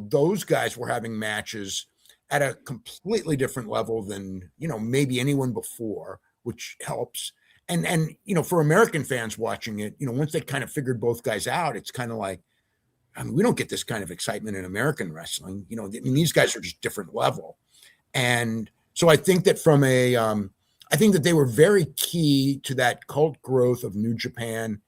those guys were having matches at a completely different level than, maybe anyone before, which helps. And for American fans watching it, once they kind of figured both guys out, it's kind of like, we don't get this kind of excitement in American wrestling. These guys are just different level. And so I think that I think that they were very key to that cult growth of New Japan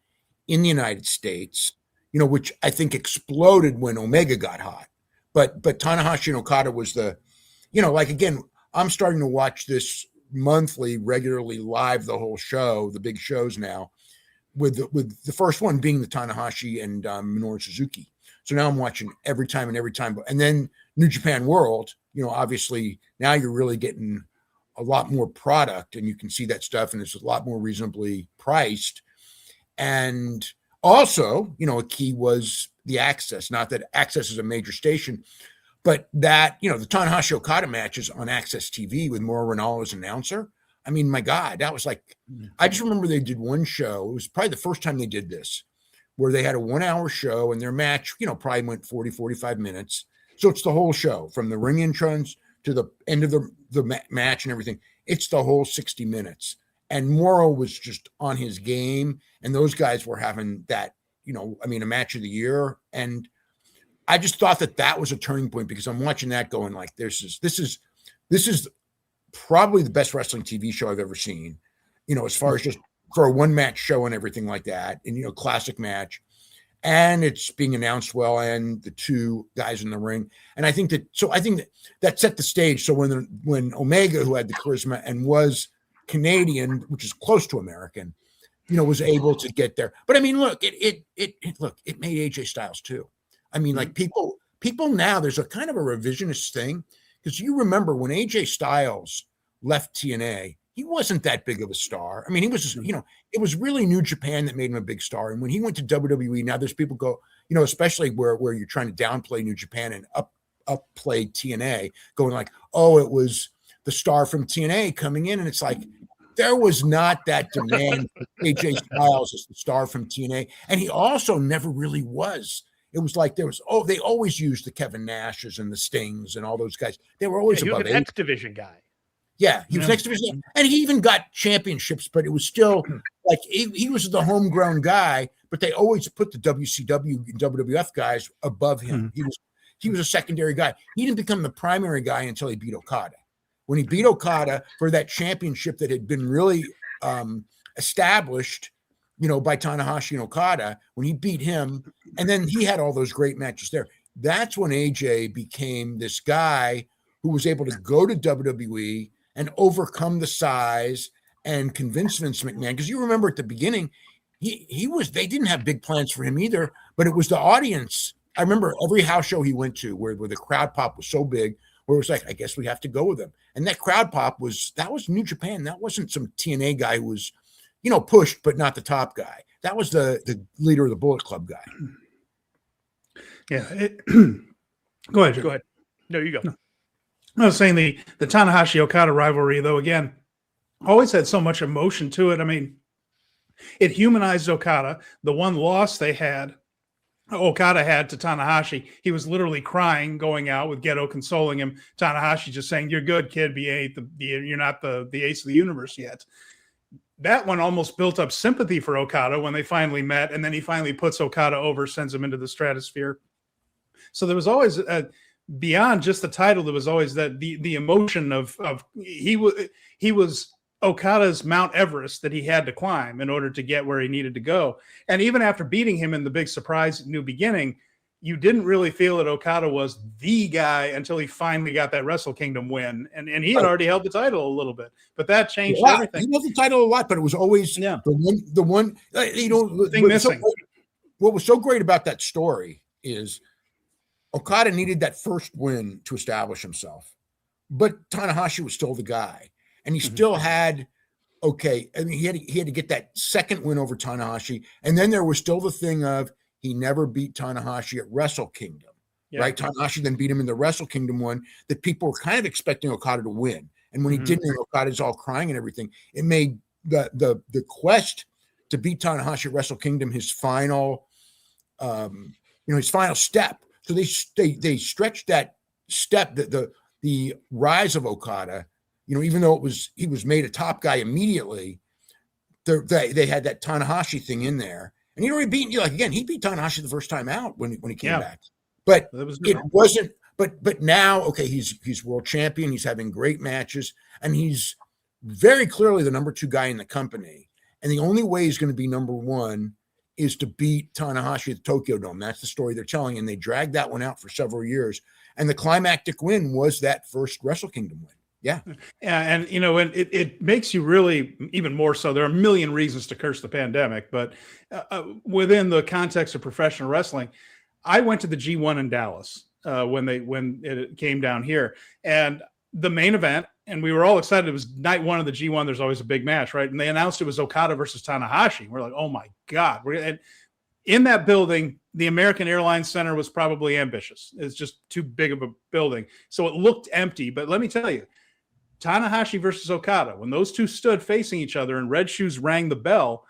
in the United States, which I think exploded when Omega got hot. But Tanahashi and Okada was again, I'm starting to watch this monthly, regularly live, the whole show, the big shows now, with the first one being the Tanahashi and Minoru Suzuki. So now I'm watching every time. And then New Japan World, obviously now you're really getting a lot more product, and you can see that stuff, and it's a lot more reasonably priced. And also, a key was the access. Not that Access is a major station, but that, the Tanahashi Okada matches on Access TV with Mauro Ranallo as announcer. I mean, my God, that was like, I just remember they did one show. It was probably the first time they did this, where they had a 1 hour show, and their match, probably went 40, 45 minutes. So it's the whole show, from the ring entrance to the end of the match and everything. It's the whole 60 minutes. And Mauro was just on his game, and those guys were having that, a match of the year. And I just thought that was a turning point, because I'm watching that going like, this is probably the best wrestling TV show I've ever seen, as far as just for a one match show and everything like that. And, classic match. And it's being announced well, and the two guys in the ring. And I think that set the stage. So when Omega, who had the charisma and was Canadian, which is close to American, was able to get there. But I mean, look, it made AJ Styles too. I mean, like people now, there's a kind of a revisionist thing, because you remember when AJ Styles left TNA, he wasn't that big of a star. I mean, he was just, it was really New Japan that made him a big star. And when he went to WWE, now there's people go, especially where you're trying to downplay New Japan and upplay TNA, going like, oh, it was the star from TNA coming in. And it's like, there was not that demand for AJ Styles as the star from TNA. And he also never really was. It was like they always used the Kevin Nashes and the Stings and all those guys. They were always he was above an X Division guy. Yeah, he was next division, and he even got championships, but it was still like he was the homegrown guy. But they always put the WCW and WWF guys above him. He was a secondary guy. He didn't become the primary guy until he beat Okada. When he beat Okada for that championship that had been really established, by Tanahashi and Okada, when he beat him, and then he had all those great matches there. That's when AJ became this guy who was able to go to WWE and overcome the size and convince Vince McMahon. Because you remember at the beginning, they didn't have big plans for him either, but it was the audience. I remember every house show he went to where the crowd pop was so big, where it was like, I guess we have to go with him. And that crowd pop was New Japan. That wasn't some TNA guy who was, pushed, but not the top guy. That was the leader of the Bullet Club guy. Yeah. Go ahead. Go ahead. No, you go. No. I was saying the Tanahashi Okada rivalry, though, again, always had so much emotion to it. I mean, it humanized Okada. The one loss Okada had to Tanahashi, he was literally crying going out with Gedo consoling him. Tanahashi just saying, "You're good, kid. You're not the ace of the universe yet." That one almost built up sympathy for Okada when they finally met, and then he finally puts Okada over, sends him into the stratosphere. So there was always beyond just the title, there was always that the emotion of he was Okada's Mount Everest that he had to climb in order to get where he needed to go. And even after beating him in the big surprise New Beginning, you didn't really feel that Okada was the guy until he finally got that Wrestle Kingdom win. And he had already held the title a little bit, but that changed everything. He held the title a lot, but it was always the one, the thing missing. What was so great about that story is Okada needed that first win to establish himself, but Tanahashi was still the guy. And he still had, he had to get that second win over Tanahashi. And then there was still the thing of, he never beat Tanahashi at Wrestle Kingdom, right? Tanahashi then beat him in the Wrestle Kingdom one that people were kind of expecting Okada to win. And when he didn't, and Okada's all crying and everything, it made the quest to beat Tanahashi at Wrestle Kingdom his final, his final step. So they stretched that step, the rise of Okada, even though he was made a top guy immediately, they had that Tanahashi thing in there. And he'd already beaten he beat Tanahashi the first time out when he came back. But it wasn't, but now, he's world champion. He's having great matches, and he's very clearly the number 2 guy in the company. And the only way he's going to be number 1 is to beat Tanahashi at the Tokyo Dome. That's the story they're telling. And they dragged that one out for several years. And the climactic win was that first Wrestle Kingdom win. Yeah. And it makes you really even more so. There are a million reasons to curse the pandemic, but within the context of professional wrestling, I went to the G1 in Dallas when it came down here, and the main event, and we were all excited. It was night 1 of the G1. There's always a big match, right? And they announced it was Okada versus Tanahashi. We're like, oh my God. And in that building, the American Airlines Center was probably ambitious. It's just too big of a building. So it looked empty, but let me tell you, Tanahashi versus Okada, when those two stood facing each other and Red Shoes rang the bell,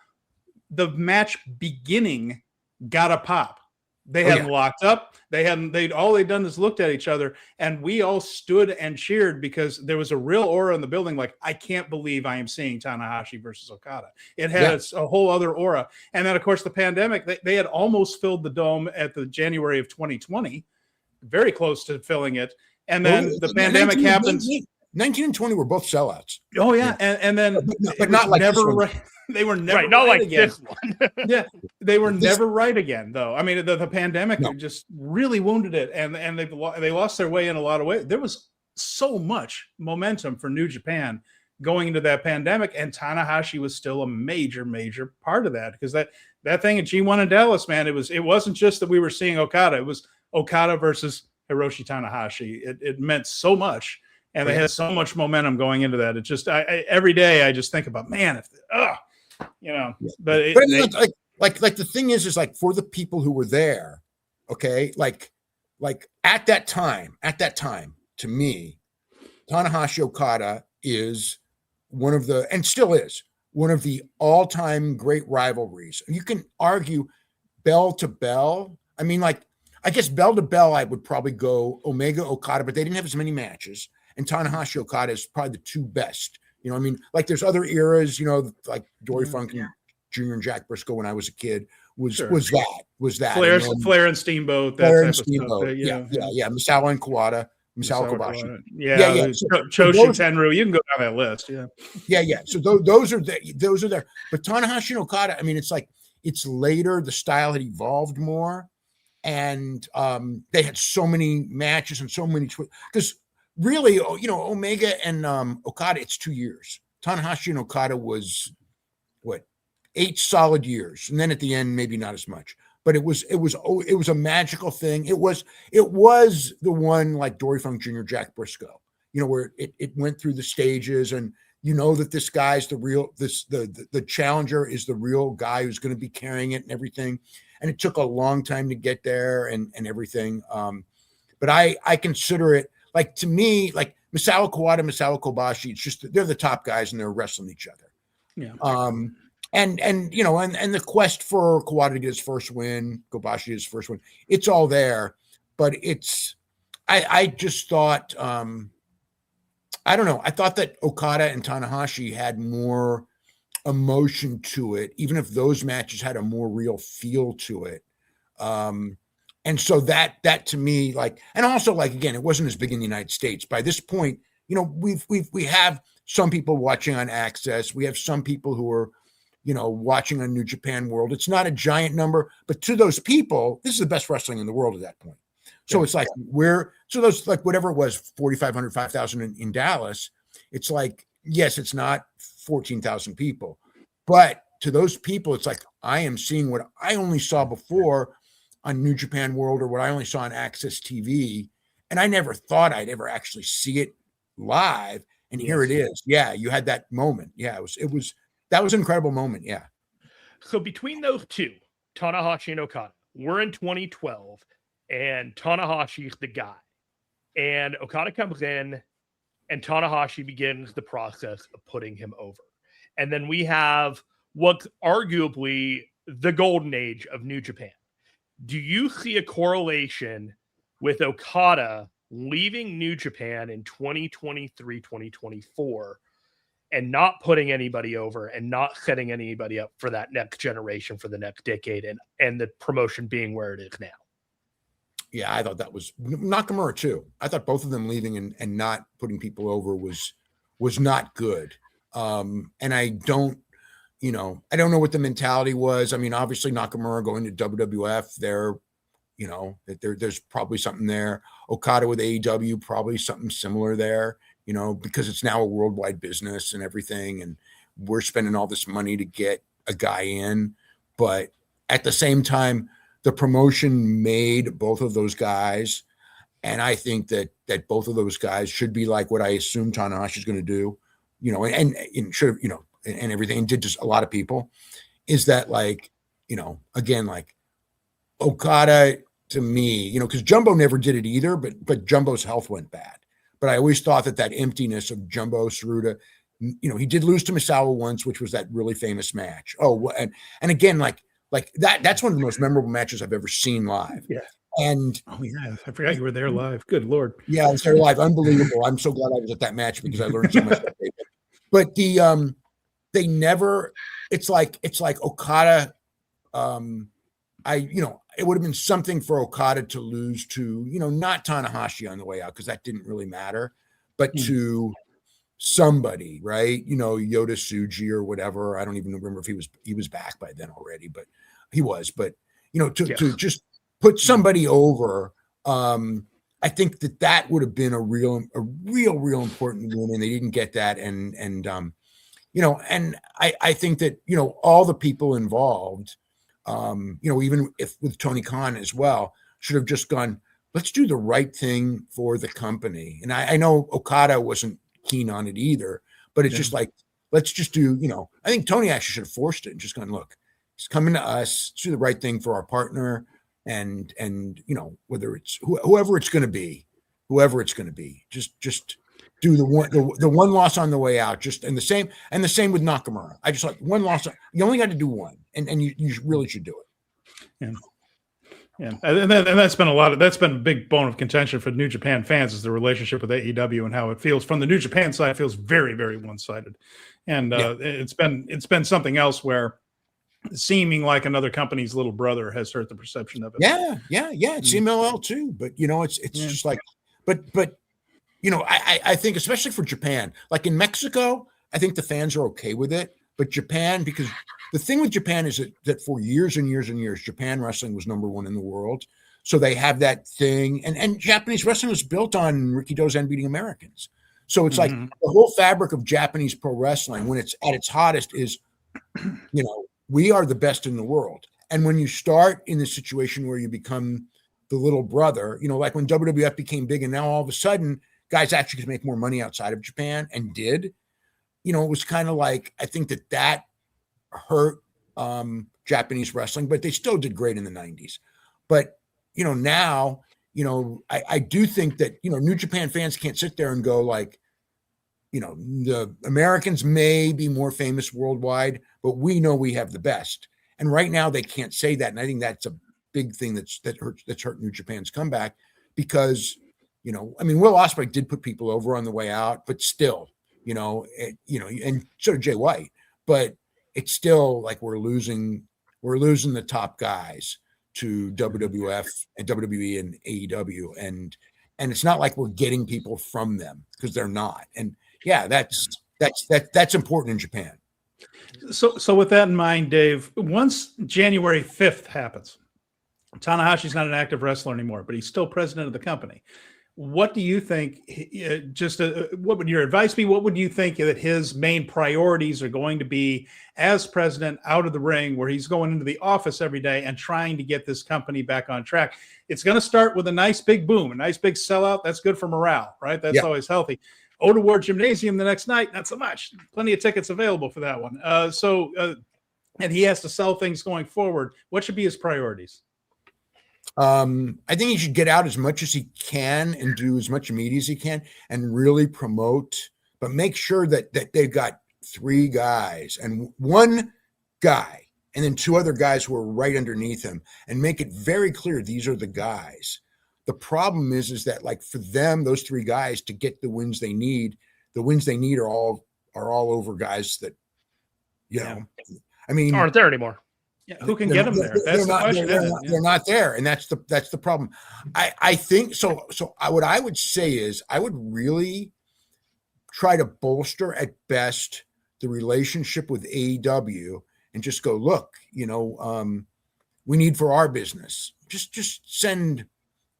the match beginning got a pop. They hadn't locked up. All they'd done is looked at each other, and we all stood and cheered because there was a real aura in the building. Like, I can't believe I am seeing Tanahashi versus Okada. It had a whole other aura. And then, of course, the pandemic, they had almost filled the dome at the January of 2020, very close to filling it. And then the pandemic happens. 19 and 20 were both sellouts. Oh yeah, and then but not like never right. They were never right, not right like again. this one. Yeah, they were never right again, though. I mean, the pandemic just really wounded it, and they lost their way in a lot of ways. There was so much momentum for New Japan going into that pandemic, and Tanahashi was still a major part of that, because that thing at G1 in Dallas, man, it wasn't just that we were seeing Okada; it was Okada versus Hiroshi Tanahashi. It meant so much. And they had so much momentum going into that. It just, every day I just think about, man, but the thing is like for the people who were there, like at that time, to me, Tanahashi Okada is one of the, and still is one of the all-time great rivalries. And you can argue bell to bell. I mean, like, I guess bell to bell, I would probably go Omega Okada, but they didn't have as many matches. And Tanahashi Okada is probably the 2 best. I mean, like there's other eras, like Dory Funk Jr. and Jack Briscoe when I was a kid was that. Flair and Steamboat. Flair and Steamboat. Yeah. Misawa and Kawada. Misawa Kobashi. Choshin Tenryu. You can go down that list. Yeah. So those are there. But Tanahashi and Okada, I mean, it's like, it's later, the style had evolved more. And they had so many matches and so many, because really, Omega and Okada, it's 2 years. Tanahashi and Okada was 8 solid years, and then at the end, maybe not as much. But it was a magical thing. It was the one like Dory Funk Jr., Jack Briscoe, where it went through the stages, and that this guy's the real the challenger is the real guy who's going to be carrying it and everything. And it took a long time to get there and everything. But I consider it. Like, to me, like Misawa Kawada, Misawa Kobashi, it's just they're the top guys and they're wrestling each other. Yeah. And the quest for Kawada to get his first win, Kobashi his first win, it's all there. But I just thought, I don't know. I thought that Okada and Tanahashi had more emotion to it, even if those matches had a more real feel to it. And so that to me, like, and also, like, again, it wasn't as big in the United States. By this point, we have some people watching on Access. We have some people who are, watching on New Japan World. It's not a giant number, but to those people, this is the best wrestling in the world at that point. So it's like those, like whatever it was, 4,500, 5,000 in Dallas. It's like, yes, it's not 14,000 people, but to those people, it's like, I am seeing what I only saw before on New Japan World, or what I only saw on Access TV. And I never thought I'd ever actually see it live. And here it is. Yeah. You had that moment. Yeah. That was an incredible moment. Yeah. So between those two, Tanahashi and Okada, we're in 2012, and Tanahashi's the guy. And Okada comes in, and Tanahashi begins the process of putting him over. And then we have what's arguably the golden age of New Japan. Do you see a correlation with Okada leaving New Japan in 2023, 2024, and not putting anybody over and not setting anybody up for that next generation, for the next decade, and the promotion being where it is now? Yeah, I thought that was Nakamura too. I thought both of them leaving and not putting people over was not good. And I don't know what the mentality was. I mean, obviously Nakamura going to WWF, there's probably something there. Okada with AEW, probably something similar there, because it's now a worldwide business and everything. And we're spending all this money to get a guy in. But at the same time, the promotion made both of those guys. And I think that both of those guys should be like what I assume Tanahashi is going to do, and should have, and everything, and did just a lot of people, is that like, again, like Okada to me, because Jumbo never did it either, but Jumbo's health went bad. But I always thought that emptiness of Jumbo Tsuruta, he did lose to Misawa once, which was that really famous match. Oh, and again, like that's one of the most memorable matches I've ever seen live. Yeah. And I forgot you were there live. Good Lord. Yeah, I was there live. Unbelievable. I'm so glad I was at that match because I learned so much. But they never, it's like Okada, it would have been something for Okada to lose to, not Tanahashi on the way out, because that didn't really matter, but to somebody, right? Yota Tsuji or whatever. I don't even remember if he was back by then already, but he was. But to just put somebody over, I think that would have been a real important win, and they didn't get that. And I think that all the people involved, even if with Tony Khan as well, should have just gone, let's do the right thing for the company. And I know Okada wasn't keen on it either, but it's just like, let's just do, I think Tony actually should have forced it and just gone, look, it's coming to us, let's do the right thing for our partner. And whether it's whoever it's going to be, just do the one loss on the way out, and the same with Nakamura. I just like one loss. You only got to do one, and you really should do it. Yeah, and that's been a big bone of contention for New Japan fans, is the relationship with AEW and how it feels from the New Japan side. It feels very, very one-sided, and it's been something else where seeming like another company's little brother has hurt the perception of it. Yeah. It's CMLL too, but it's just like, but I think especially for Japan, like in Mexico, I think the fans are okay with it, but Japan, because the thing with Japan is that for years and years and years, Japan wrestling was number one in the world. So they have that thing, and Japanese wrestling was built on Rikidozan beating Americans. So it's like the whole fabric of Japanese pro wrestling, when it's at its hottest, is, we are the best in the world. And when you start in the situation where you become the little brother, like when WWF became big, and now all of a sudden guys actually could make more money outside of Japan, and did, it was kind of like, I think that hurt Japanese wrestling, but they still did great in the 90s. But, now, I do think that, New Japan fans can't sit there and go like, the Americans may be more famous worldwide, but we know we have the best. And right now they can't say that. And I think that's a big thing that's hurt New Japan's comeback, because, Will Ospreay did put people over on the way out, but still, and so did Jay White, but it's still like we're losing the top guys to WWF and WWE and AEW. And it's not like we're getting people from them, because they're not. And yeah, that's important in Japan. So with that in mind, Dave, once January 5th happens, Tanahashi's not an active wrestler anymore, but he's still president of the company. What do you think? What would your advice be? What would you think that his main priorities are going to be as president out of the ring, where he's going into the office every day and trying to get this company back on track? It's going to start with a nice big boom, a nice big sellout. That's good for morale, right? That's always healthy. Oda Ward Gymnasium the next night, not so much. Plenty of tickets available for that one. And he has to sell things going forward. What should be his priorities? I think he should get out as much as he can and do as much media as he can and really promote, but make sure that they've got 3 guys and 1 guy and then 2 other guys who are right underneath him, and make it very clear these are the guys. The problem is that, like, for them, those 3 guys, to get the wins they need are all over guys that, you know, I mean, aren't there anymore. Yeah, who can get them there? That's the question. They're not there, and that's the problem. I think so. What I would say is I would really try to bolster at best the relationship with AEW and just go, look, you know, we need for our business. Just send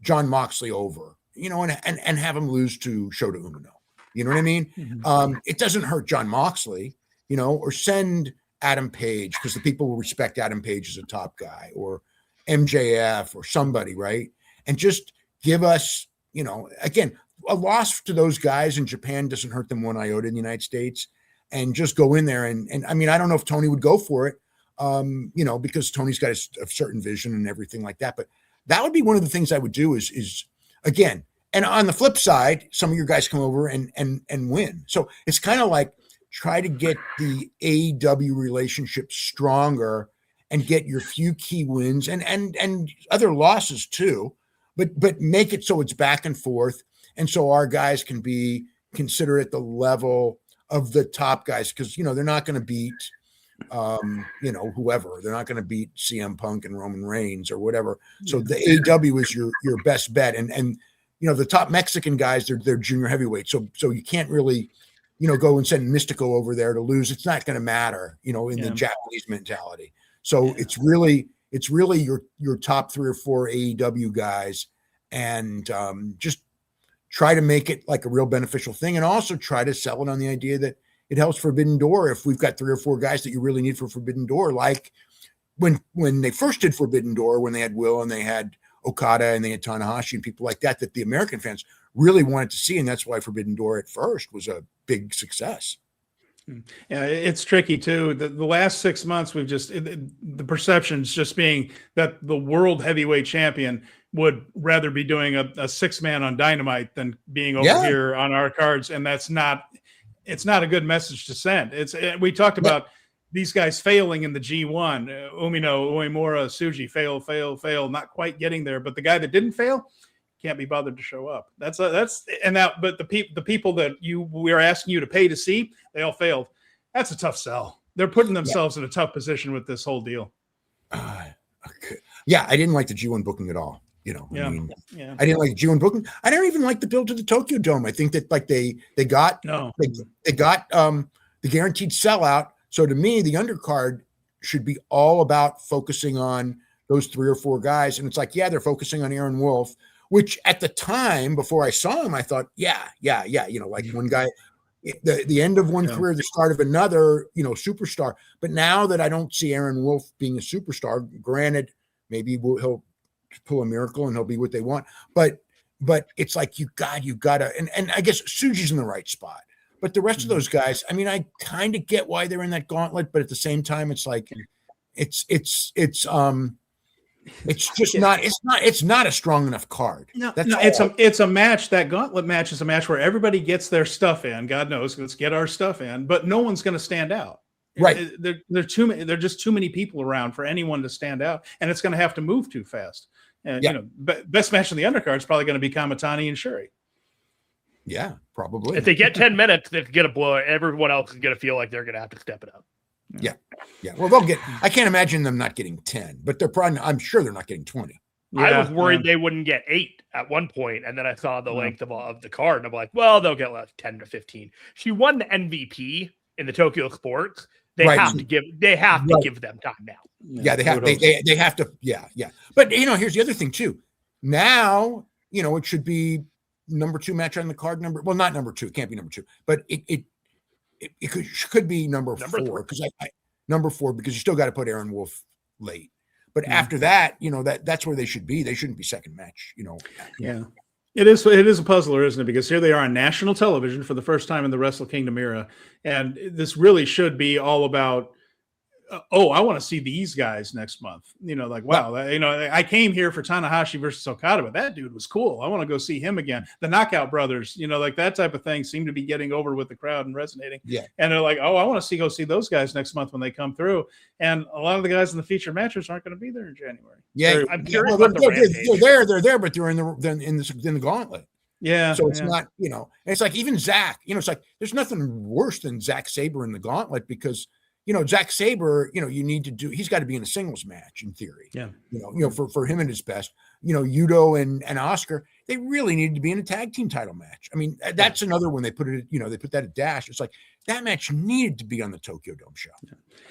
John Moxley over, you know, and have him lose to Shota Umino. You know what I mean? Mm-hmm. It doesn't hurt John Moxley, you know, or send Adam Page, because the people will respect Adam Page as a top guy, or MJF or somebody, right? And just give us, you know, again, a loss to those guys in Japan doesn't hurt them 1 iota in the United States, and just go in there. And I mean, I don't know if Tony would go for it, you know, because Tony's got a certain vision and everything like that. But that would be one of the things I would do is again, and on the flip side, some of your guys come over and win. So it's kind of like, try to get the AEW relationship stronger and get your few key wins and other losses too, but make it so it's back and forth. And so our guys can be considered at the level of the top guys, because, you know, they're not going to beat, you know, whoever. They're not going to beat CM Punk and Roman Reigns or whatever. So the AEW is your best bet. And, you know, the top Mexican guys, they're junior heavyweight. So you can't really, you know, go and send Mystico over there to lose. It's not going to matter, you know, in the Japanese mentality. So it's really your top 3 or 4 AEW guys, and just try to make it like a real beneficial thing, and also try to sell it on the idea that it helps Forbidden Door. If we've got 3 or 4 guys that you really need for Forbidden Door, like when they first did Forbidden Door, when they had Will and they had Okada and they had Tanahashi and people like that the American fans really wanted to see, and that's why Forbidden Door at first was a big success. Yeah, it's tricky too. The last 6 months, we've just the perceptions just being that the world heavyweight champion would rather be doing a 6-man on Dynamite than being over here on our cards, and it's not a good message to send. We talked about these guys failing in the G1, Umino, Uemura, Tsuji, fail, not quite getting there, but the guy that didn't fail can't be bothered to show up. But the people that we're asking you to pay to see, they all failed. That's a tough sell. They're putting themselves in a tough position with this whole deal. Okay. Yeah, I didn't like the G1 booking at all. You know, I didn't like the G1 booking. I don't even like the build to the Tokyo Dome. I think that, like, they got the guaranteed sellout. So to me, the undercard should be all about focusing on those 3 or 4 guys. And it's like, they're focusing on Aaron Wolf, which at the time before I saw him, I thought, you know, like one guy, the end of one career, the start of another, you know, superstar. But now that I don't see Aaron Wolf being a superstar, granted, maybe he'll pull a miracle and he'll be what they want. But it's like, you got to, and I guess Tsuji's in the right spot. But the rest of those guys, I mean, I kind of get why they're in that gauntlet, but at the same time, it's like, it's not a strong enough card. It's a match. That gauntlet match is a match where everybody gets their stuff in. God knows, let's get our stuff in, but no one's going to stand out. Right. There are just too many people around for anyone to stand out, and it's going to have to move too fast. And you know, best match in the undercard is probably going to be Kamitani and Shuri. Yeah, probably. If they get 10 minutes, they can get a blow. Everyone else is going to feel like they're going to have to step it up. Yeah. Well, I can't imagine them not getting 10, but I'm sure they're not getting 20. I was worried they wouldn't get 8 at one point, and then I saw the length of the card, and I'm like, well, they'll get like 10 to 15. She won the MVP in the Tokyo Sports. They Right. have to give them time now. Yeah, they have to. Yeah. But here's the other thing too. Now, it should be number 2 match on the card. Not number 2. It can't be number 2, but it could be number 4 because number 4 because you still got to put Aaron Wolf late. But after that, that's where they should be. They shouldn't be second match. Yeah. It is a puzzler, isn't it? Because here they are on national television for the first time in the Wrestle Kingdom era, and this really should be all about. I want to see these guys next month. Wow, I came here for Tanahashi versus Okada, but that dude was cool. I want to go see him again. The Knockout Brothers, that type of thing seem to be getting over with the crowd and resonating. Yeah. And they're like, I want to go see those guys next month when they come through. And a lot of the guys in the featured matches aren't going to be there in January. Yeah, I'm curious about they're there, but they're in the gauntlet. Yeah. So it's not, it's like even Zach, it's like there's nothing worse than Zack Sabre in the gauntlet because Zack Sabre, he's got to be in a singles match in theory. Yeah. For him at his best, Yuto and Oscar, they really needed to be in a tag team title match. I mean, that's another one they put it, they put that at Dash. It's like that match needed to be on the Tokyo Dome show.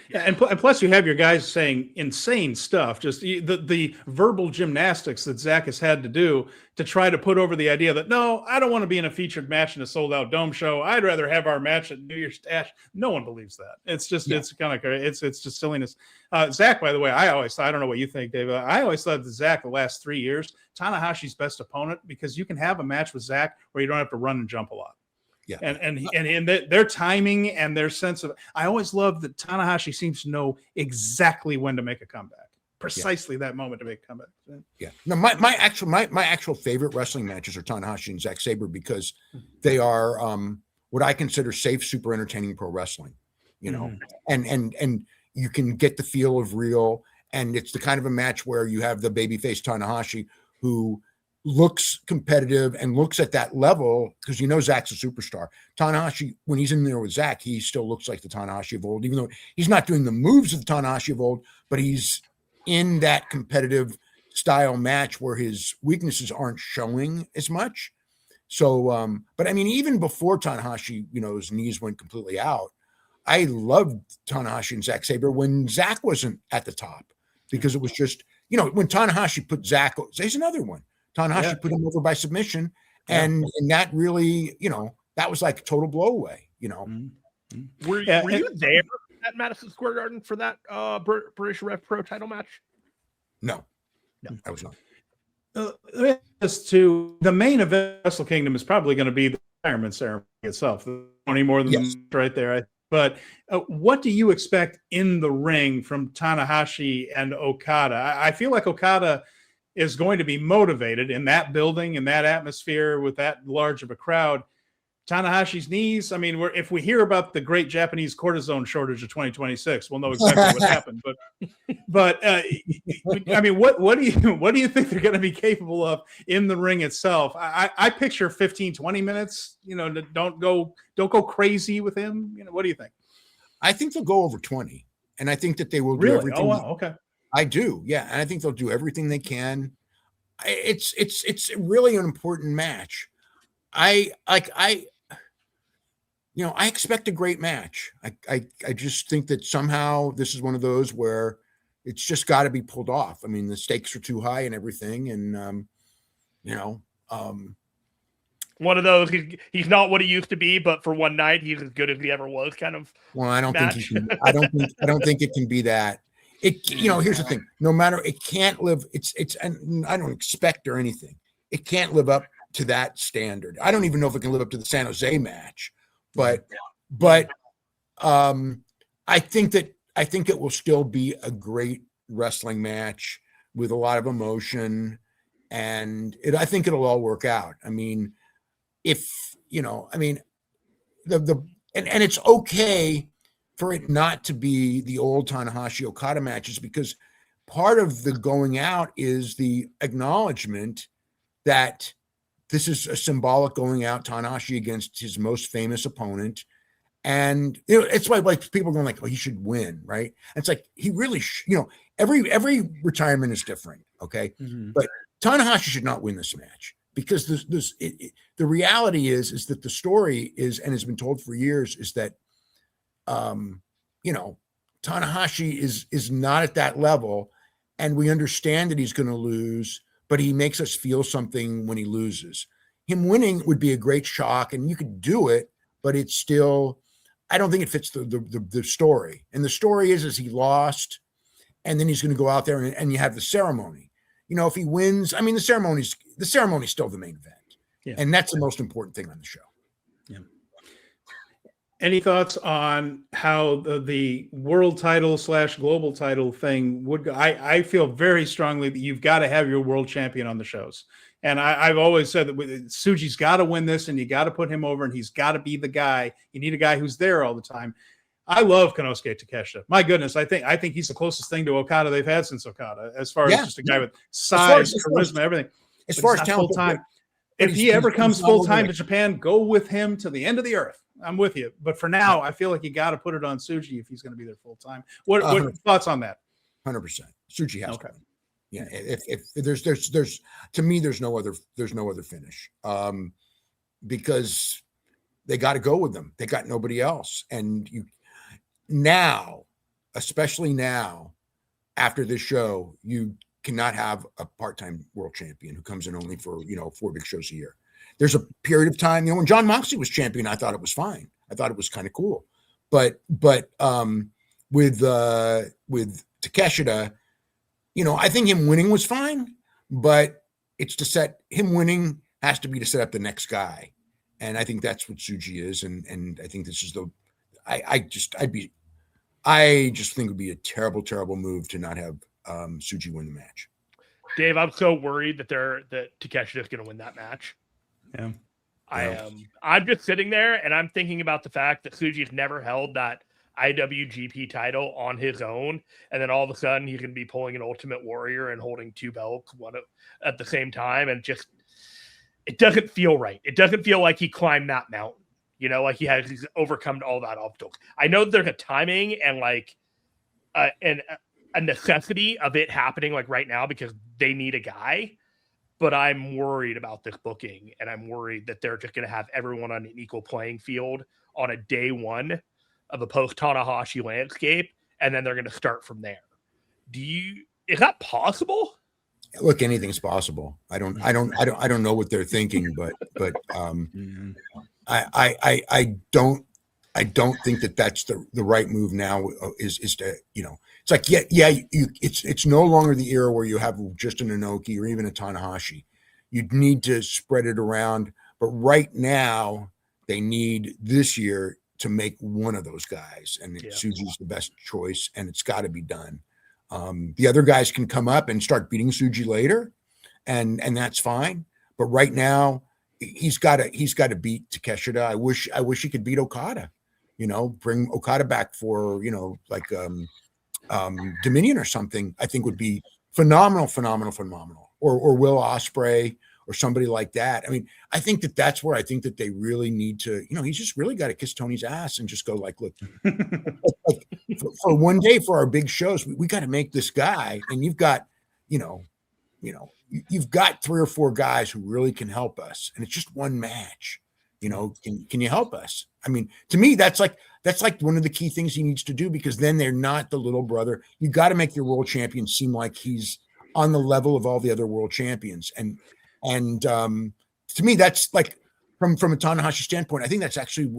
Yeah, and plus you have your guys saying insane stuff, just the verbal gymnastics that Zach has had to do to try to put over the idea that, no, I don't want to be in a featured match in a sold-out Dome show. I'd rather have our match at New Year's Dash. No one believes that. It's just, it's kind of, it's just silliness. Zach, by the way, I don't know what you think, Dave. I always thought that Zach, the last 3 years, Tanahashi's best opponent, because you can have a match with Zach where you don't have to run and jump a lot. Yeah. And their timing and their sense of, I always love that Tanahashi seems to know exactly when to make a comeback, precisely that moment to make a comeback. Yeah. No, my actual favorite wrestling matches are Tanahashi and Zack Sabre because they are what I consider safe, super entertaining pro wrestling, and you can get the feel of real. And it's the kind of a match where you have the babyface Tanahashi who looks competitive and looks at that level because Zach's a superstar. Tanahashi, when he's in there with Zach, he still looks like the Tanahashi of old, even though he's not doing the moves of the Tanahashi of old, but he's in that competitive style match where his weaknesses aren't showing as much. So, but I mean, even before Tanahashi, his knees went completely out, I loved Tanahashi and Zack Sabre when Zach wasn't at the top because it was just, when Tanahashi put Zach, there's another one. Tanahashi put him over by submission, and that really, that was like a total blow away, Were you there at Madison Square Garden for that British Rev Pro title match? No, I was not. As to the main event of Wrestle Kingdom is probably going to be the retirement ceremony itself. 20 more than right there. But what do you expect in the ring from Tanahashi and Okada? I feel like Okada is going to be motivated in that building, in that atmosphere, with that large of a crowd. Tanahashi's knees, I mean, if we hear about the great Japanese cortisone shortage of 2026, we'll know exactly what happened. But I mean, what do you think they're going to be capable of in the ring itself? I picture 15, 20 minutes. Don't go crazy with him. What do you think? I think they'll go over 20, and I think that they will do really? everything. Oh, wow. Okay. I do, yeah, and I think they'll do everything they can. It's really an important match. I expect a great match. I just think that somehow this is one of those where it's just got to be pulled off. I mean, the stakes are too high and everything, and one of those. He's not what he used to be, but for one night, he's as good as he ever was. Kind of. Well, I don't think he can. I don't think it can be that. Here's the thing. No matter, it can't live. And I don't expect or anything. It can't live up to that standard. I don't even know if it can live up to the San Jose match, but I think it will still be a great wrestling match with a lot of emotion, and I think it'll all work out. I mean, and it's okay for it not to be the old Tanahashi Okada matches, because part of the going out is the acknowledgement that this is a symbolic going out, Tanahashi against his most famous opponent. And it's like people are going like, oh, he should win, right? And it's like, he really, every retirement is different. Okay. Mm-hmm. But Tanahashi should not win this match, because the reality is that the story is, and has been told for years, is that, Tanahashi is not at that level, and we understand that he's going to lose, but he makes us feel something when he loses. Him winning would be a great shock, and you could do it, but it's still, I don't think it fits the story. And the story is he lost, and then he's going to go out there and you have the ceremony. If he wins, I mean, the ceremony's still the main event, and that's the most important thing on the show. Yeah. Any thoughts on how the world title / global title thing would go? I feel very strongly that you've got to have your world champion on the shows. And I've always said that Tsuji's got to win this, and you got to put him over, and he's got to be the guy. You need a guy who's there all the time. I love Konosuke Takeshita. My goodness, I think he's the closest thing to Okada they've had since Okada, as far as just a guy with size, charisma, everything. As far as talent, full-time. If he ever comes full-time to Japan, go with him to the end of the earth. I'm with you. But for now, I feel like you got to put it on Tsuji if he's going to be there full-time. What thoughts on that? 100%. Tsuji has to. Yeah. If there's to me, there's no other finish. Because they got to go with them. They got nobody else. And now, especially now, after this show, you cannot have a part-time world champion who comes in only for 4 big shows a year. There's a period of time, when John Moxley was champion, I thought it was fine. I thought it was kind of cool. But with Takeshita, I think him winning was fine, but it's him winning has to be to set up the next guy. And I think that's what Tsuji is. And I think this is I just think it would be a terrible, terrible move to not have Tsuji win the match. Dave, I'm so worried that Takeshita is going to win that match. Yeah. I'm just sitting there and I'm thinking about the fact that Tsuji's never held that IWGP title on his own, and then all of a sudden he's going to be pulling an Ultimate Warrior and holding 2 belts at the same time, and just it doesn't feel right. It doesn't feel like he climbed that mountain, like he's overcome all that obstacles. I know there's a timing and a necessity of it happening like right now because they need a guy. But I'm worried about this booking, and I'm worried that they're just going to have everyone on an equal playing field on a day one of a post-Tanahashi landscape, and then they're going to start from there. Is that possible? Look, anything's possible. I don't know what they're thinking, but I don't think that that's the right move now. Is to it's like it's no longer the era where you have just an Inoki or even a Tanahashi. You'd need to spread it around, but right now they need this year to make one of those guys, and Tsuji's the best choice, and it's got to be done. The other guys can come up and start beating Tsuji later, and that's fine. But right now, he's got to beat Takeshita. I wish he could beat Okada. Bring Okada back for Dominion or something. I think would be phenomenal. Or Will Ospreay or somebody like that. I mean, I think that's where I think that they really need to. He's just really got to kiss Tony's ass and just go look. For one day for our big shows, we got to make this guy, and you've got, you've got 3 or 4 guys who really can help us, and it's just one match. Can you help us? I mean, to me, that's like one of the key things he needs to do, because then they're not the little brother. You got to make your world champion seem like he's on the level of all the other world champions. And to me, that's like from a Tanahashi standpoint, I think that's actually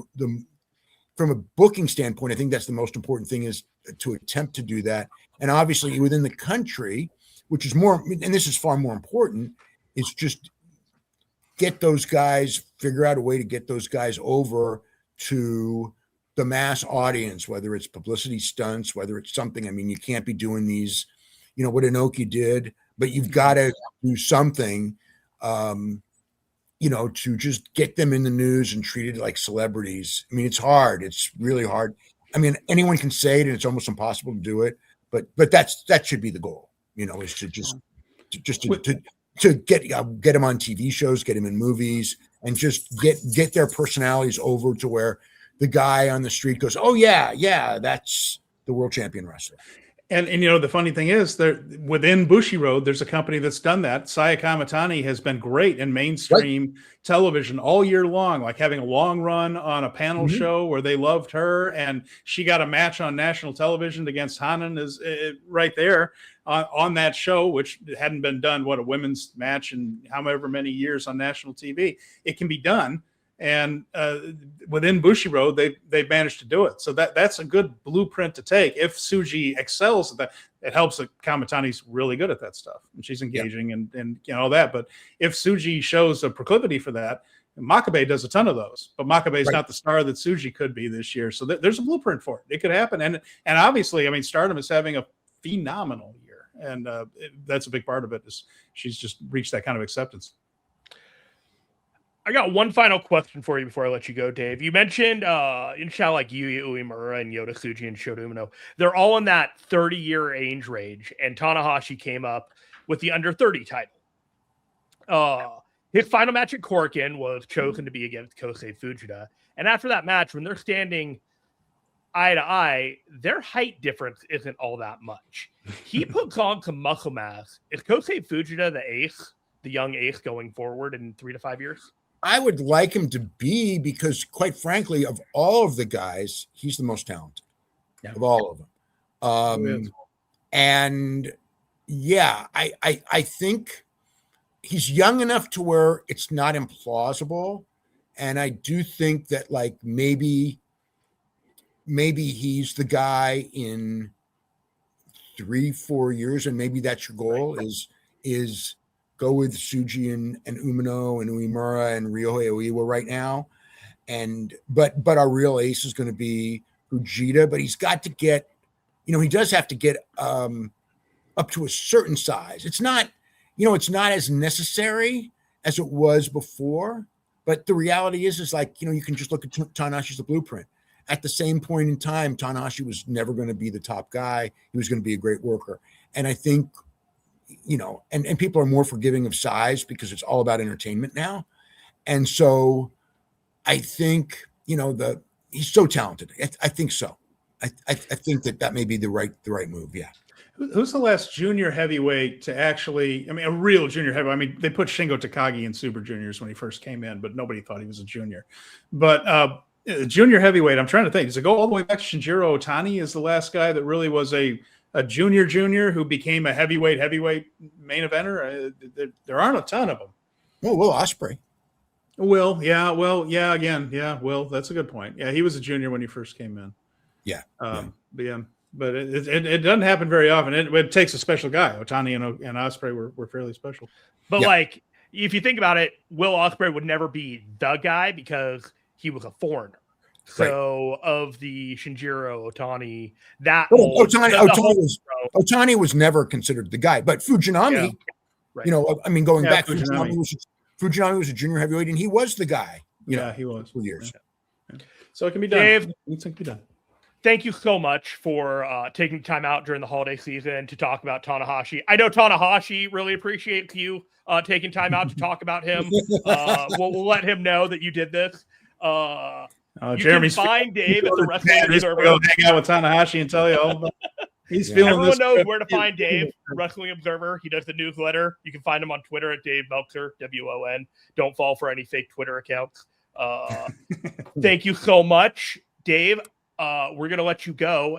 from a booking standpoint, I think that's the most important thing, is to attempt to do that. And obviously within the country, which is more, and this is far more important, is just get those guys, figure out a way to get those guys over to the mass audience, whether it's publicity stunts, whether it's something. I mean, you can't be doing these, what Inoki did, but you've got to do something, to just get them in the news and treated like celebrities. I mean, it's hard. It's really hard. I mean, anyone can say it, and it's almost impossible to do it, but that should be the goal, is to to get them on TV shows, get them in movies, and just get their personalities over to where the guy on the street goes, oh yeah, that's the world champion wrestler. And the funny thing is, there within Bushiroad, there's a company that's done that. Saya Kamatani has been great in mainstream television all year long, like having a long run on a panel show where they loved her, and she got a match on national television against Hanan is right there on that show, which hadn't been done. What, a women's match in however many years on national TV? It can be done. And within Bushiroad, they've managed to do it. So that's a good blueprint to take. If Tsuji excels at that, it helps that Kamatani's really good at that stuff, and she's engaging and all that. But if Tsuji shows a proclivity for that, Makabe does a ton of those. But Makabe's not the star that Tsuji could be this year. So there's a blueprint for it. It could happen. And obviously, I mean, Stardom is having a phenomenal year, and that's a big part of it. Is she's just reached that kind of acceptance. I got one final question for you before I let you go, Dave. You mentioned Insha, like Yuya Uemura and Yota Tsuji and Shota Umino. They're all in that 30-year age range, and Tanahashi came up with the under 30 title. His final match at Korakuen was chosen to be against Kosei Fujita. And after that match, when they're standing eye to eye, their height difference isn't all that much. He puts on some muscle mass. Is Kosei Fujita the ace, the young ace going forward in 3 to 5 years? I would like him to be, because quite frankly, of all of the guys, he's the most talented of all of them. And I think he's young enough to where it's not implausible. And I do think that like maybe he's the guy in 3-4 years, and maybe that's your goal is go with Tsuji and Umino and Uemura and Ryohei Oiwa right now. But our real ace is going to be Fujita, but he's got to get, he does have to get up to a certain size. It's not, it's not as necessary as it was before, but the reality is like, you can just look at Tanahashi's the blueprint. At the same point in time, Tanahashi was never going to be the top guy. He was going to be a great worker. And I think, and people are more forgiving of size because it's all about entertainment now. And so I think, he's so talented. I think so. I think that may be the right move. Yeah. Who's the last junior heavyweight to actually, a real junior heavyweight? They put Shingo Takagi in Super Juniors when he first came in, but nobody thought he was a junior. But junior heavyweight, I'm trying to think. Does it go all the way back to Shinjiro Otani is the last guy that really was a junior who became a heavyweight main eventer? There aren't a ton of them. Well, Will Ospreay. Will, that's a good point. Yeah, he was a junior when he first came in. Yeah. But it doesn't happen very often. It takes a special guy. Otani and Ospreay were fairly special. But like, if you think about it, Will Ospreay would never be the guy because he was a foreigner. So of the Shinjiro Otani, Otani was never considered the guy, but Fujinami, going back, Fujinami was a junior heavyweight, and he was the guy. He was for years. Yeah. So it can be done. Dave, it can be done. Thank you so much for taking time out during the holiday season to talk about Tanahashi. I know Tanahashi really appreciates you taking time out to talk about him. We'll let him know that you did this. Jeremy's can find Dave at the Wrestling Observer. Go hang out with Tanahashi and tell you all about he's feeling Everyone this. knows where to find Dave, Wrestling Observer. He does the newsletter. You can find him on Twitter at Dave Meltzer, WON. Don't fall for any fake Twitter accounts. Thank you so much, Dave. We're going to let you go.